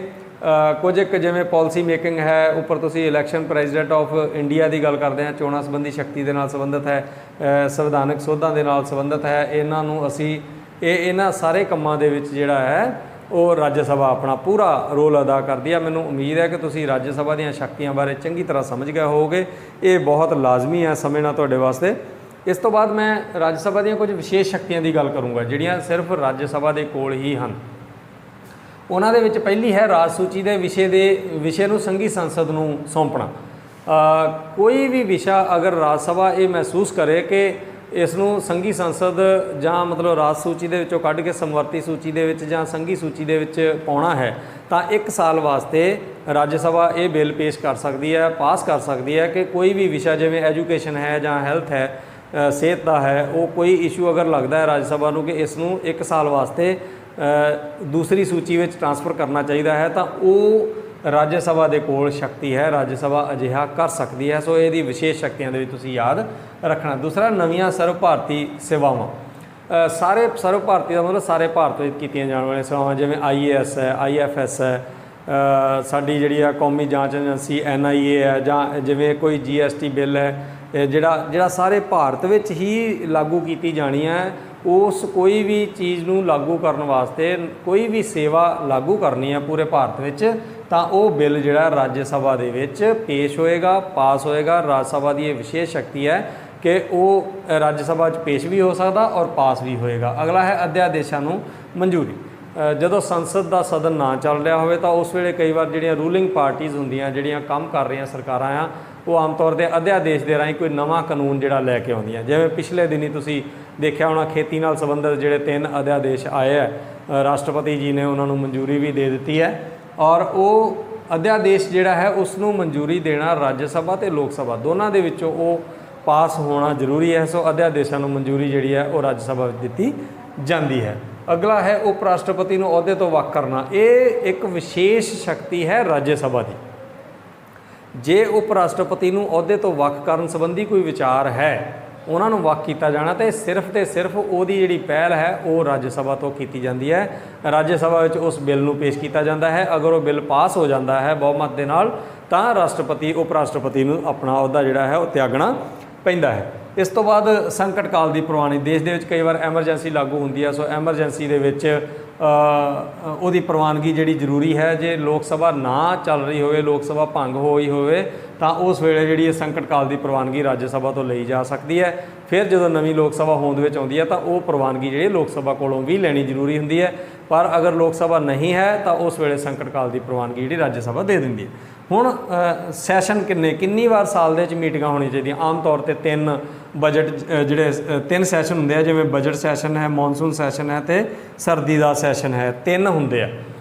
ਕੁਝ ਇੱਕ ਜਿਵੇਂ ਪਾਲਿਸੀ ਮੇਕਿੰਗ ਹੈ, ਉੱਪਰ ਤੁਸੀਂ ਇਲੈਕਸ਼ਨ ਪ੍ਰੈਜ਼ੀਡੈਂਟ ਆਫ ਇੰਡੀਆ ਦੀ ਗੱਲ ਕਰਦੇ ਹਾਂ, ਚੋਣਾਂ ਸੰਬੰਧੀ ਸ਼ਕਤੀ ਦੇ ਨਾਲ ਸੰਬੰਧਿਤ ਹੈ, ਸੰਵਿਧਾਨਕ ਸੋਧਾਂ ਦੇ ਨਾਲ ਸੰਬੰਧਿਤ ਹੈ। ਇਹਨਾਂ ਨੂੰ ਅਸੀਂ ਇਹਨਾਂ ਸਾਰੇ ਕੰਮਾਂ ਦੇ ਵਿੱਚ ਜਿਹੜਾ ਹੈ ਉਹ ਰਾਜ ਸਭਾ ਆਪਣਾ ਪੂਰਾ ਰੋਲ ਅਦਾ ਕਰਦੀ ਹੈ। ਮੈਨੂੰ ਉਮੀਦ ਹੈ ਕਿ ਤੁਸੀਂ ਰਾਜ ਸਭਾ ਦੀਆਂ ਸ਼ਕਤੀਆਂ ਬਾਰੇ ਚੰਗੀ ਤਰ੍ਹਾਂ ਸਮਝ ਗਏ ਹੋਵੋਗੇ। ਇਹ ਬਹੁਤ ਲਾਜ਼ਮੀ ਹੈ ਸਮਝਣਾ ਤੁਹਾਡੇ ਵਾਸਤੇ। ਇਸ ਤੋਂ ਬਾਅਦ ਮੈਂ ਰਾਜ ਸਭਾ ਦੀਆਂ ਕੁਝ ਵਿਸ਼ੇਸ਼ ਸ਼ਕਤੀਆਂ ਦੀ ਗੱਲ ਕਰੂੰਗਾ ਜਿਹੜੀਆਂ ਸਿਰਫ ਰਾਜ ਸਭਾ ਦੇ ਕੋਲ ਹੀ ਹਨ। ਉਹਨਾਂ ਦੇ ਵਿੱਚ ਪਹਿਲੀ ਹੈ ਰਾਜ ਸੂਚੀ ਦੇ ਵਿਸ਼ੇ ਨੂੰ ਸੰਘੀ ਸੰਸਦ ਨੂੰ ਸੌਂਪਣਾ। ਕੋਈ ਵੀ ਵਿਸ਼ਾ ਅਗਰ ਰਾਜ ਸਭਾ ਇਹ ਮਹਿਸੂਸ ਕਰੇ ਕਿ ਇਸ ਨੂੰ ਸੰਘੀ ਸੰਸਦ ਜਾਂ ਮਤਲਬ ਰਾਜ ਸੂਚੀ ਦੇ ਵਿੱਚੋਂ ਕੱਢ ਕੇ ਸਮਵਰਤੀ ਸੂਚੀ ਦੇ ਵਿੱਚ ਜਾਂ ਸੰਘੀ ਸੂਚੀ ਦੇ ਵਿੱਚ ਪਾਉਣਾ ਹੈ, ਤਾਂ 1 ਸਾਲ ਵਾਸਤੇ ਰਾਜ ਸਭਾ ਇਹ ਬਿੱਲ ਪੇਸ਼ ਕਰ ਸਕਦੀ ਹੈ, ਪਾਸ ਕਰ ਸਕਦੀ ਹੈ ਕਿ ਕੋਈ ਵੀ ਵਿਸ਼ਾ ਜਿਵੇਂ ਐਜੂਕੇਸ਼ਨ ਹੈ ਜਾਂ ਹੈਲਥ ਹੈ, ਸਿਹਤ ਦਾ ਹੈ, ਉਹ ਕੋਈ ਇਸ਼ੂ ਅਗਰ ਲੱਗਦਾ ਹੈ ਰਾਜ ਸਭਾ ਨੂੰ ਕਿ ਇਸ ਨੂੰ 1 ਸਾਲ ਵਾਸਤੇ ਦੂਸਰੀ ਸੂਚੀ ਵਿੱਚ ਟ੍ਰਾਂਸਫਰ ਕਰਨਾ ਚਾਹੀਦਾ ਹੈ, ਤਾਂ ਉਹ ਰਾਜ ਸਭਾ ਦੇ ਕੋਲ ਸ਼ਕਤੀ ਹੈ, ਰਾਜ ਸਭਾ ਅਜਿਹਾ ਕਰ ਸਕਦੀ ਹੈ। ਸੋ ਇਹਦੀ ਵਿਸ਼ੇਸ਼ ਸ਼ਕਤੀਆਂ ਦੇ ਵਿੱਚ ਤੁਸੀਂ ਯਾਦ ਰੱਖਣਾ। ਦੂਸਰਾ, ਨਵੀਆਂ ਸਰਵ ਭਾਰਤੀ ਸੇਵਾਵਾਂ। ਸਾਰੇ ਸਰਵ ਭਾਰਤੀ ਦਾ ਮਤਲਬ ਸਾਰੇ ਭਾਰਤ ਵਿੱਚ ਕੀਤੀਆਂ ਜਾਣ ਵਾਲੀਆਂ ਸੇਵਾਵਾਂ, ਜਿਵੇਂ IAS ਹੈ, IFS ਹੈ, ਸਾਡੀ ਜਿਹੜੀ ਆ ਕੌਮੀ ਜਾਂਚ ਏਜੰਸੀ NIA ਹੈ, ਜਾਂ ਜਿਵੇਂ ਕੋਈ GST ਬਿੱਲ ਹੈ, ਜਿਹੜਾ ਸਾਰੇ ਭਾਰਤ ਵਿੱਚ ਹੀ ਲਾਗੂ ਕੀਤੀ ਜਾਣੀ ਹੈ। ਉਸ ਕੋਈ ਵੀ ਚੀਜ਼ ਨੂੰ ਲਾਗੂ ਕਰਨ ਵਾਸਤੇ, ਕੋਈ ਵੀ ਸੇਵਾ ਲਾਗੂ ਕਰਨੀ ਹੈ ਪੂਰੇ ਭਾਰਤ ਵਿੱਚ, ਤਾਂ ਉਹ ਬਿੱਲ ਜਿਹੜਾ ਰਾਜ ਸਭਾ ਦੇ ਵਿੱਚ ਪੇਸ਼ ਹੋਏਗਾ, ਪਾਸ ਹੋਏਗਾ। ਰਾਜ ਸਭਾ ਦੀ ਇਹ ਵਿਸ਼ੇਸ਼ ਸ਼ਕਤੀ ਹੈ ਕਿ ਉਹ ਰਾਜ ਸਭਾ 'ਚ ਪੇਸ਼ ਵੀ ਹੋ ਸਕਦਾ ਔਰ ਪਾਸ ਵੀ ਹੋਏਗਾ। ਅਗਲਾ ਹੈ ਅਧਿਆਦੇਸ਼ਾਂ ਨੂੰ ਮਨਜ਼ੂਰੀ। ਜਦੋਂ ਸੰਸਦ ਦਾ ਸਦਨ ਨਾ ਚੱਲ ਰਿਹਾ ਹੋਵੇ ਤਾਂ ਉਸ ਵੇਲੇ ਕਈ ਵਾਰ ਜਿਹੜੀਆਂ ਰੂਲਿੰਗ ਪਾਰਟੀਜ਼ ਹੁੰਦੀਆਂ, ਜਿਹੜੀਆਂ ਕੰਮ ਕਰ ਰਹੀਆਂ ਸਰਕਾਰਾਂ ਆ, ਉਹ ਆਮ ਤੌਰ 'ਤੇ ਅਧਿਆਦੇਸ਼ ਦੇ ਰਾਹੀਂ ਕੋਈ ਨਵਾਂ ਕਾਨੂੰਨ ਜਿਹੜਾ ਲੈ ਕੇ ਆਉਂਦੀਆਂ। ਜਿਵੇਂ ਪਿਛਲੇ ਦਿਨੀ ਤੁਸੀਂ ਦੇਖਿਆ ਹੋਣਾ, ਖੇਤੀ ਨਾਲ ਸੰਬੰਧਿਤ ਜਿਹੜੇ 3 ਅਧਿਆਦੇਸ਼ ਆਏ ਹੈ, ਰਾਸ਼ਟਰਪਤੀ ਜੀ ਨੇ ਉਹਨਾਂ ਨੂੰ ਮਨਜ਼ੂਰੀ ਵੀ ਦੇ ਦਿੱਤੀ ਹੈ, ਔਰ ਉਹ ਅਧਿਆਦੇਸ਼ ਜਿਹੜਾ ਹੈ ਉਸ ਨੂੰ ਮਨਜ਼ੂਰੀ ਦੇਣਾ ਰਾਜ ਸਭਾ ਅਤੇ ਲੋਕ ਸਭਾ ਦੋਨਾਂ ਦੇ ਵਿੱਚੋਂ ਉਹ ਪਾਸ ਹੋਣਾ ਜ਼ਰੂਰੀ ਹੈ। ਸੋ ਅਧਿਆਦੇਸ਼ਾਂ ਨੂੰ ਮਨਜ਼ੂਰੀ ਜਿਹੜੀ ਹੈ ਉਹ ਰਾਜ ਸਭਾ ਵਿੱਚ ਦਿੱਤੀ ਜਾਂਦੀ ਹੈ। ਅਗਲਾ ਹੈ ਉਪ ਰਾਸ਼ਟਰਪਤੀ ਨੂੰ ਅਹੁਦੇ ਤੋਂ ਵੱਖ ਕਰਨਾ। ਇਹ ਇੱਕ ਵਿਸ਼ੇਸ਼ ਸ਼ਕਤੀ ਹੈ ਰਾਜ ਸਭਾ ਦੀ। ਜੇ ਉਪ ਰਾਸ਼ਟਰਪਤੀ ਨੂੰ ਅਹੁਦੇ ਤੋਂ ਵੱਖ ਕਰਨ ਸੰਬੰਧੀ ਕੋਈ ਵਿਚਾਰ ਹੈ, ਉਹਨਾਂ ਨੂੰ ਵੱਖ ਕੀਤਾ ਜਾਣਾ, ਤੇ ਸਿਰਫ ਉਹਦੀ ਜਿਹੜੀ ਪਹਿਲ ਹੈ ਉਹ ਰਾਜ ਸਭਾ ਤੋਂ ਕੀਤੀ ਜਾਂਦੀ ਹੈ। ਰਾਜ ਸਭਾ ਵਿੱਚ ਉਸ ਬਿੱਲ ਨੂੰ ਪੇਸ਼ ਕੀਤਾ ਜਾਂਦਾ ਹੈ। ਅਗਰ ਉਹ ਬਿੱਲ ਪਾਸ ਹੋ ਜਾਂਦਾ ਹੈ ਬਹੁਮਤ ਦੇ ਨਾਲ, ਤਾਂ ਰਾਸ਼ਟਰਪਤੀ ਉਪ ਰਾਸ਼ਟਰਪਤੀ ਨੂੰ ਆਪਣਾ ਅਹੁਦਾ ਜਿਹੜਾ ਹੈ ਉਹ ਤਿਆਗਣਾ ਪੈਂਦਾ ਹੈ। ਇਸ ਤੋਂ ਬਾਅਦ ਸੰਕਟ ਕਾਲ ਦੀ ਪ੍ਰਵਾਨਗੀ। ਦੇਸ਼ ਦੇ ਵਿੱਚ ਕਈ ਵਾਰ ਐਮਰਜੈਂਸੀ ਲਾਗੂ ਹੁੰਦੀ ਹੈ, ਸੋ ਐਮਰਜੈਂਸੀ ਦੇ ਵਿੱਚ ਉਹਦੀ ਪ੍ਰਵਾਨਗੀ ਜਿਹੜੀ ਜ਼ਰੂਰੀ ਹੈ। ਜੇ ਲੋਕ ਸਭਾ ਨਾ ਚੱਲ ਰਹੀ ਹੋਵੇ, ਲੋਕ ਸਭਾ ਭੰਗ ਹੋਈ ਹੋਵੇ, ਤਾਂ ਉਸ ਵੇਲੇ ਜਿਹੜੀ ਇਹ ਸੰਕਟ ਕਾਲ ਦੀ ਪ੍ਰਵਾਨਗੀ ਰਾਜ ਸਭਾ ਤੋਂ ਲਈ ਜਾ ਸਕਦੀ ਹੈ। ਫਿਰ ਜਦੋਂ ਨਵੀਂ ਲੋਕ ਸਭਾ ਹੋਂਦ ਵਿੱਚ ਆਉਂਦੀ ਹੈ ਤਾਂ ਉਹ ਪ੍ਰਵਾਨਗੀ ਜਿਹੜੀ ਲੋਕ ਸਭਾ ਕੋਲੋਂ ਵੀ ਲੈਣੀ ਜ਼ਰੂਰੀ ਹੁੰਦੀ ਹੈ। ਪਰ ਅਗਰ ਲੋਕ ਸਭਾ ਨਹੀਂ ਹੈ ਤਾਂ ਉਸ ਵੇਲੇ ਸੰਕਟ ਕਾਲ ਦੀ ਪ੍ਰਵਾਨਗੀ ਜਿਹੜੀ ਰਾਜ ਸਭਾ ਦੇ ਦਿੰਦੀ ਹੈ। ਹੁਣ ਸੈਸ਼ਨ ਕਿੰਨੀ ਵਾਰ ਸਾਲ ਦੇ ਵਿੱਚ ਮੀਟਿੰਗਾਂ ਹੋਣੀਆਂ ਚਾਹੀਦੀਆਂ? ਆਮ ਤੌਰ 'ਤੇ 3 ਬਜਟ ਜਿਹੜੇ 3 ਸੈਸ਼ਨ ਹੁੰਦੇ ਆ, ਜਿਵੇਂ ਬਜਟ ਸੈਸ਼ਨ ਹੈ, ਮੌਨਸੂਨ ਸੈਸ਼ਨ ਹੈ ਅਤੇ ਸਰਦੀ ਦਾ ਸੈਸ਼ਨ ਹੈ। 3 ਹੁੰਦੇ ਆ,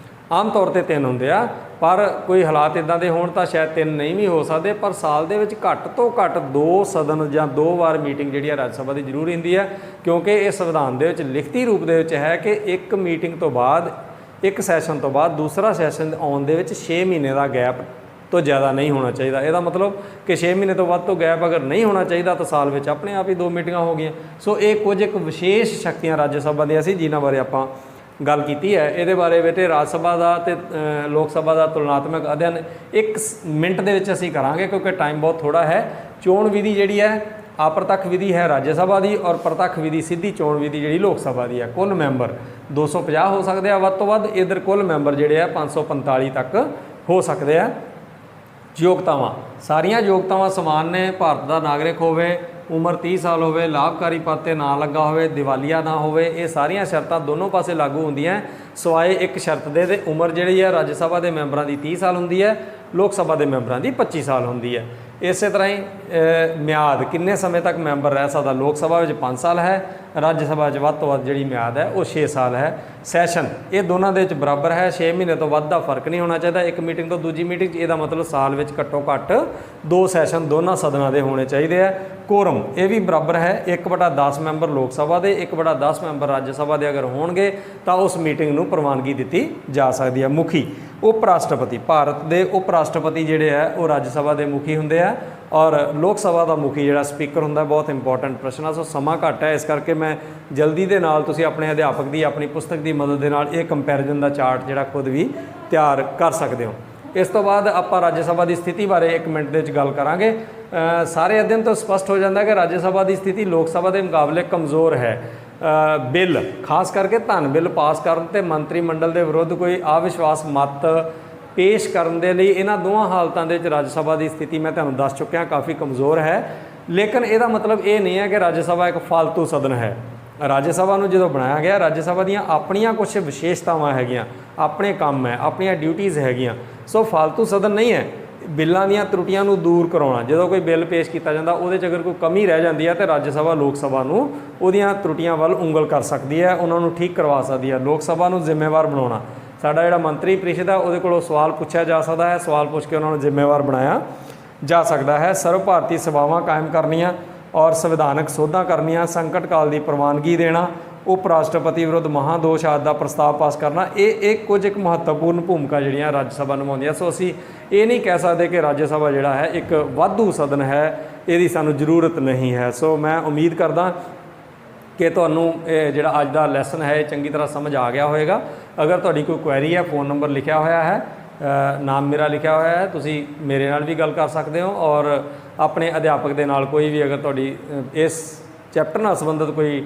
ਆਮ ਤੌਰ 'ਤੇ 3 ਹੁੰਦੇ ਆ, ਪਰ ਕੋਈ ਹਾਲਾਤ ਇੱਦਾਂ ਦੇ ਹੋਣ ਤਾਂ ਸ਼ਾਇਦ 3 ਨਹੀਂ ਵੀ ਹੋ ਸਕਦੇ। ਪਰ ਸਾਲ ਦੇ ਵਿੱਚ ਘੱਟ ਤੋਂ ਘੱਟ 2 ਸਦਨ ਜਾਂ 2 ਵਾਰ ਮੀਟਿੰਗ ਜਿਹੜੀ ਹੈ ਰਾਜ ਸਭਾ ਦੀ ਜ਼ਰੂਰੀ ਹੁੰਦੀ ਹੈ, ਕਿਉਂਕਿ ਇਹ ਸੰਵਿਧਾਨ ਦੇ ਵਿੱਚ ਲਿਖਤੀ ਰੂਪ ਦੇ ਵਿੱਚ ਹੈ ਕਿ ਇੱਕ ਮੀਟਿੰਗ ਤੋਂ ਬਾਅਦ, ਇੱਕ ਸੈਸ਼ਨ ਤੋਂ ਬਾਅਦ ਦੂਸਰਾ ਸੈਸ਼ਨ ਆਉਣ ਦੇ ਵਿੱਚ 6 ਮਹੀਨੇ ਦਾ ਗੈਪ ਤੋਂ ਜ਼ਿਆਦਾ ਨਹੀਂ ਹੋਣਾ ਚਾਹੀਦਾ। ਇਹਦਾ ਮਤਲਬ ਕਿ 6 ਮਹੀਨੇ ਤੋਂ ਵੱਧ ਤੋਂ ਗੈਪ ਅਗਰ ਨਹੀਂ ਹੋਣਾ ਚਾਹੀਦਾ ਤਾਂ ਸਾਲ ਵਿੱਚ ਆਪਣੇ ਆਪ ਹੀ 2 ਮੀਟਿੰਗਾਂ ਹੋ ਗਈਆਂ। ਸੋ ਇਹ ਕੁਝ ਇੱਕ ਵਿਸ਼ੇਸ਼ ਸ਼ਕਤੀਆਂ ਰਾਜ ਸਭਾ ਦੀਆਂ ਸੀ ਜਿਨ੍ਹਾਂ ਬਾਰੇ ਆਪਾਂ ਗੱਲ ਕੀਤੀ ਹੈ। ਇਹਦੇ ਬਾਰੇ ਬੇਟੇ ਰਾਜ ਸਭਾ ਦਾ ਤੇ ਲੋਕ ਸਭਾ ਦਾ ਤੁਲਨਾਤਮਕ ਅਧਿਐਨ 1 ਮਿੰਟ ਦੇ ਵਿੱਚ ਅਸੀਂ ਕਰਾਂਗੇ ਕਿਉਂਕਿ ਟਾਈਮ ਬਹੁਤ ਥੋੜਾ ਹੈ। ਚੋਣ ਵਿਧੀ ਜਿਹੜੀ ਹੈ ਅਪ੍ਰਤੱਖ ਵਿਧੀ ਹੈ ਰਾਜ ਸਭਾ ਦੀ, ਔਰ ਪ੍ਰਤੱਖ ਵਿਧੀ ਸਿੱਧੀ ਚੋਣ ਵਿਧੀ ਜਿਹੜੀ ਲੋਕ ਸਭਾ ਦੀ ਹੈ। ਕੁੱਲ ਮੈਂਬਰ 250 ਹੋ ਸਕਦੇ ਆ ਵੱਧ ਤੋਂ ਵੱਧ, ਇੱਧਰ ਕੁੱਲ ਮੈਂਬਰ ਜਿਹੜੇ ਆ 545 ਤੱਕ ਹੋ ਸਕਦੇ ਆ। ਯੋਗਤਾਵਾਂ, ਸਾਰੀਆਂ ਯੋਗਤਾਵਾਂ ਸਮਾਨ ਨੇ। ਭਾਰਤ ਦਾ ਨਾਗਰਿਕ ਹੋਵੇ, ਉਮਰ 30 ਸਾਲ ਹੋਵੇ, ਲਾਭਕਾਰੀ ਪਦ 'ਤੇ ਨਾ ਲੱਗਾ ਹੋਵੇ, ਦਿਵਾਲੀਆ ਨਾ ਹੋਵੇ, ਇਹ ਸਾਰੀਆਂ ਸ਼ਰਤਾਂ ਦੋਨੋਂ ਪਾਸੇ ਲਾਗੂ ਹੁੰਦੀਆਂ ਸਿਵਾਏ ਇੱਕ ਸ਼ਰਤ ਦੇ। ਤੇ ਉਮਰ ਜਿਹੜੀ ਹੈ ਰਾਜ ਸਭਾ ਦੇ ਮੈਂਬਰਾਂ ਦੀ 30 ਸਾਲ ਹੁੰਦੀ ਹੈ, ਲੋਕ ਸਭਾ ਦੇ ਮੈਂਬਰਾਂ ਦੀ 25 ਸਾਲ ਹੁੰਦੀ ਹੈ। ਇਸੇ ਤਰ੍ਹਾਂ ਹੀ ਮਿਆਦ, ਕਿੰਨੇ ਸਮੇਂ ਤੱਕ ਮੈਂਬਰ ਰਹਿ ਸਕਦਾ, ਲੋਕ ਸਭਾ ਵਿੱਚ 5 ਸਾਲ ਹੈ, ਰਾਜ ਸਭਾ 'ਚ ਵੱਧ ਤੋਂ ਵੱਧ ਜਿਹੜੀ ਮਿਆਦ ਹੈ ਉਹ 6 ਸਾਲ ਹੈ। ਸੈਸ਼ਨ ਇਹ ਦੋਨਾਂ ਦੇ ਵਿੱਚ ਬਰਾਬਰ ਹੈ, 6 ਮਹੀਨੇ ਤੋਂ ਵੱਧ ਦਾ ਫਰਕ ਨਹੀਂ ਹੋਣਾ ਚਾਹੀਦਾ ਇੱਕ ਮੀਟਿੰਗ ਤੋਂ ਦੂਜੀ ਮੀਟਿੰਗ 'ਚ। ਇਹਦਾ ਮਤਲਬ ਸਾਲ ਵਿੱਚ ਘੱਟੋ ਘੱਟ 2 ਸੈਸ਼ਨ ਦੋਨਾਂ ਸਦਨਾਂ ਦੇ ਹੋਣੇ ਚਾਹੀਦੇ ਆ। ਕੋਰਮ ਇਹ ਵੀ ਬਰਾਬਰ ਹੈ, 1/10 ਮੈਂਬਰ ਲੋਕ ਸਭਾ ਦੇ, 1/10 ਮੈਂਬਰ ਰਾਜ ਸਭਾ ਦੇ ਅਗਰ ਹੋਣਗੇ ਤਾਂ ਉਸ ਮੀਟਿੰਗ ਨੂੰ ਪ੍ਰਵਾਨਗੀ ਦਿੱਤੀ ਜਾ ਸਕਦੀ ਹੈ। ਮੁਖੀ, ਉਪ ਰਾਸ਼ਟਰਪਤੀ, ਭਾਰਤ ਦੇ ਉਪ ਰਾਸ਼ਟਰਪਤੀ ਜਿਹੜੇ ਆ ਉਹ ਰਾਜ ਸਭਾ ਦੇ ਮੁਖੀ ਹੁੰਦੇ ਆ, ਔਰ ਲੋਕ ਸਭਾ ਦਾ ਮੁਖੀ ਜਿਹੜਾ ਸਪੀਕਰ ਹੁੰਦਾ। ਬਹੁਤ ਇੰਪੋਰਟੈਂਟ ਪ੍ਰਸ਼ਨ ਆ। ਸੋ ਸਮਾਂ ਘੱਟ ਹੈ, ਇਸ ਕਰਕੇ ਮੈਂ ਜਲਦੀ ਦੇ ਨਾਲ ਤੁਸੀਂ ਆਪਣੇ ਅਧਿਆਪਕ ਦੀ ਆਪਣੀ ਪੁਸਤਕ ਦੀ ਮਦਦ ਦੇ ਨਾਲ ਇਹ ਕੰਪੈਰੀਜ਼ਨ ਦਾ ਚਾਰਟ ਜਿਹੜਾ ਖੁਦ ਵੀ ਤਿਆਰ ਕਰ ਸਕਦੇ ਹੋ। ਇਸ ਤੋਂ ਬਾਅਦ ਆਪਾਂ ਰਾਜ ਸਭਾ ਦੀ ਸਥਿਤੀ ਬਾਰੇ 1 ਮਿੰਟ ਦੇ ਵਿੱਚ ਗੱਲ ਕਰਾਂਗੇ। ਸਾਰੇ ਅਧਿਐਨ ਤੋਂ ਸਪਸ਼ਟ ਹੋ ਜਾਂਦਾ ਕਿ ਰਾਜ ਸਭਾ ਦੀ ਸਥਿਤੀ ਲੋਕ ਸਭਾ ਦੇ ਮੁਕਾਬਲੇ ਕਮਜ਼ੋਰ ਹੈ। ਬਿੱਲ, ਖਾਸ ਕਰਕੇ ਧਨ ਬਿੱਲ ਪਾਸ ਕਰਨ ਤੇ ਮੰਤਰੀ ਮੰਡਲ ਦੇ ਵਿਰੁੱਧ ਕੋਈ ਅਵਿਸ਼ਵਾਸ ਮਤ ਪੇਸ਼ ਕਰਨ ਦੇ ਲਈ ਇਹਨਾਂ ਦੋਵਾਂ ਹਾਲਤਾਂ ਦੇ ਵਿੱਚ ਰਾਜ ਸਭਾ ਦੀ ਸਥਿਤੀ ਮੈਂ ਤੁਹਾਨੂੰ ਦੱਸ ਚੁੱਕਿਆ ਕਾਫੀ ਕਮਜ਼ੋਰ ਹੈ। ਲੇਕਿਨ ਇਹਦਾ ਮਤਲਬ ਇਹ ਨਹੀਂ ਹੈ ਕਿ ਰਾਜ ਸਭਾ ਇੱਕ ਫਾਲਤੂ ਸਦਨ ਹੈ। ਰਾਜ ਸਭਾ ਨੂੰ ਜਦੋਂ ਬਣਾਇਆ ਗਿਆ, ਰਾਜ ਸਭਾ ਦੀਆਂ ਆਪਣੀਆਂ ਕੁਝ ਵਿਸ਼ੇਸ਼ਤਾਵਾਂ ਹੈਗੀਆਂ, ਆਪਣੇ ਕੰਮ ਹੈ, ਆਪਣੀਆਂ ਡਿਊਟੀਜ਼ ਹੈਗੀਆਂ। ਸੋ ਫਾਲਤੂ ਸਦਨ ਨਹੀਂ ਹੈ। ਬਿੱਲਾਂ ਦੀਆਂ ਤਰੁੱਟੀਆਂ ਨੂੰ ਦੂਰ ਕਰਾਉਣਾ, ਜਦੋਂ ਕੋਈ ਬਿੱਲ ਪੇਸ਼ ਕੀਤਾ ਜਾਂਦਾ ਉਹਦੇ 'ਚ ਅਗਰ ਕੋਈ ਕਮੀ ਰਹਿ ਜਾਂਦੀ ਹੈ ਤਾਂ ਰਾਜ ਸਭਾ ਲੋਕ ਸਭਾ ਨੂੰ ਉਹਦੀਆਂ ਤਰੁੱਟੀਆਂ ਵੱਲ ਉਂਗਲ ਕਰ ਸਕਦੀ ਹੈ, ਉਹਨਾਂ ਨੂੰ ਠੀਕ ਕਰਵਾ ਸਕਦੀ ਹੈ। ਲੋਕ ਸਭਾ ਨੂੰ ਜ਼ਿੰਮੇਵਾਰ ਬਣਾਉਣਾ, ਸਾਡਾ ਜਿਹੜਾ ਮੰਤਰੀ ਪ੍ਰੀਸ਼ਦ ਹੈ ਉਹਦੇ ਕੋਲੋਂ ਸਵਾਲ ਪੁੱਛਿਆ ਜਾ ਸਕਦਾ ਹੈ, ਸਵਾਲ ਪੁੱਛ ਕੇ ਉਹਨਾਂ ਨੂੰ ਜ਼ਿੰਮੇਵਾਰ ਬਣਾਇਆ ਜਾ ਸਕਦਾ ਹੈ। ਸਰਵ ਭਾਰਤੀ ਸਭਾਵਾਂ ਕਾਇਮ ਕਰਨੀਆਂ ਔਰ ਸੰਵਿਧਾਨਕ ਸੋਧਾਂ ਕਰਨੀਆਂ, ਸੰਕਟ ਕਾਲ ਦੀ ਪ੍ਰਵਾਨਗੀ ਦੇਣਾ, ਉਪ ਰਾਸ਼ਟਰਪਤੀ ਵਿਰੁੱਧ ਮਹਾਦੋਸ਼ ਆਦਿ ਦਾ ਪ੍ਰਸਤਾਵ ਪਾਸ ਕਰਨਾ, ਇਹ ਕੁਝ ਇੱਕ ਮਹੱਤਵਪੂਰਨ ਭੂਮਿਕਾ ਜਿਹੜੀਆਂ ਰਾਜ ਸਭਾ ਨਿਭਾਉਂਦੀਆਂ। ਸੋ ਅਸੀਂ ਇਹ ਨਹੀਂ ਕਹਿ ਸਕਦੇ ਕਿ ਰਾਜ ਸਭਾ ਜਿਹੜਾ ਹੈ ਇੱਕ ਵਾਧੂ ਸਦਨ ਹੈ, ਇਹਦੀ ਸਾਨੂੰ ਜ਼ਰੂਰਤ ਨਹੀਂ ਹੈ। ਸੋ ਮੈਂ ਉਮੀਦ ਕਰਦਾ ਕਿ ਤੁਹਾਨੂੰ ਇਹ ਜਿਹੜਾ ਅੱਜ ਦਾ ਲੈਸਨ ਹੈ ਇਹ ਚੰਗੀ ਤਰ੍ਹਾਂ ਸਮਝ ਆ ਗਿਆ ਹੋਵੇਗਾ। ਅਗਰ ਤੁਹਾਡੀ ਕੋਈ ਕੁਐਰੀ ਹੈ, ਫ਼ੋਨ ਨੰਬਰ ਲਿਖਿਆ ਹੋਇਆ ਹੈ, ਨਾਮ ਮੇਰਾ ਲਿਖਿਆ ਹੋਇਆ ਹੈ, ਤੁਸੀਂ ਮੇਰੇ ਨਾਲ ਵੀ ਗੱਲ ਕਰ ਸਕਦੇ ਹੋ, ਔਰ ਆਪਣੇ ਅਧਿਆਪਕ ਦੇ ਨਾਲ ਕੋਈ ਵੀ ਅਗਰ ਤੁਹਾਡੀ ਇਸ ਚੈਪਟਰ ਨਾਲ ਸੰਬੰਧਿਤ ਕੋਈ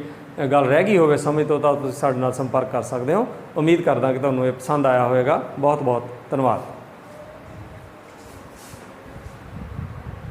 ਗੱਲ ਰਹਿ ਗਈ ਹੋਵੇ ਸਮਝ ਤੋਂ ਤਾਂ ਤੁਸੀਂ ਸਾਡੇ ਨਾਲ ਸੰਪਰਕ ਕਰ ਸਕਦੇ ਹੋ। ਉਮੀਦ ਕਰਦਾ ਕਿ ਤੁਹਾਨੂੰ ਇਹ ਪਸੰਦ ਆਇਆ ਹੋਵੇਗਾ। ਬਹੁਤ ਬਹੁਤ ਧੰਨਵਾਦ।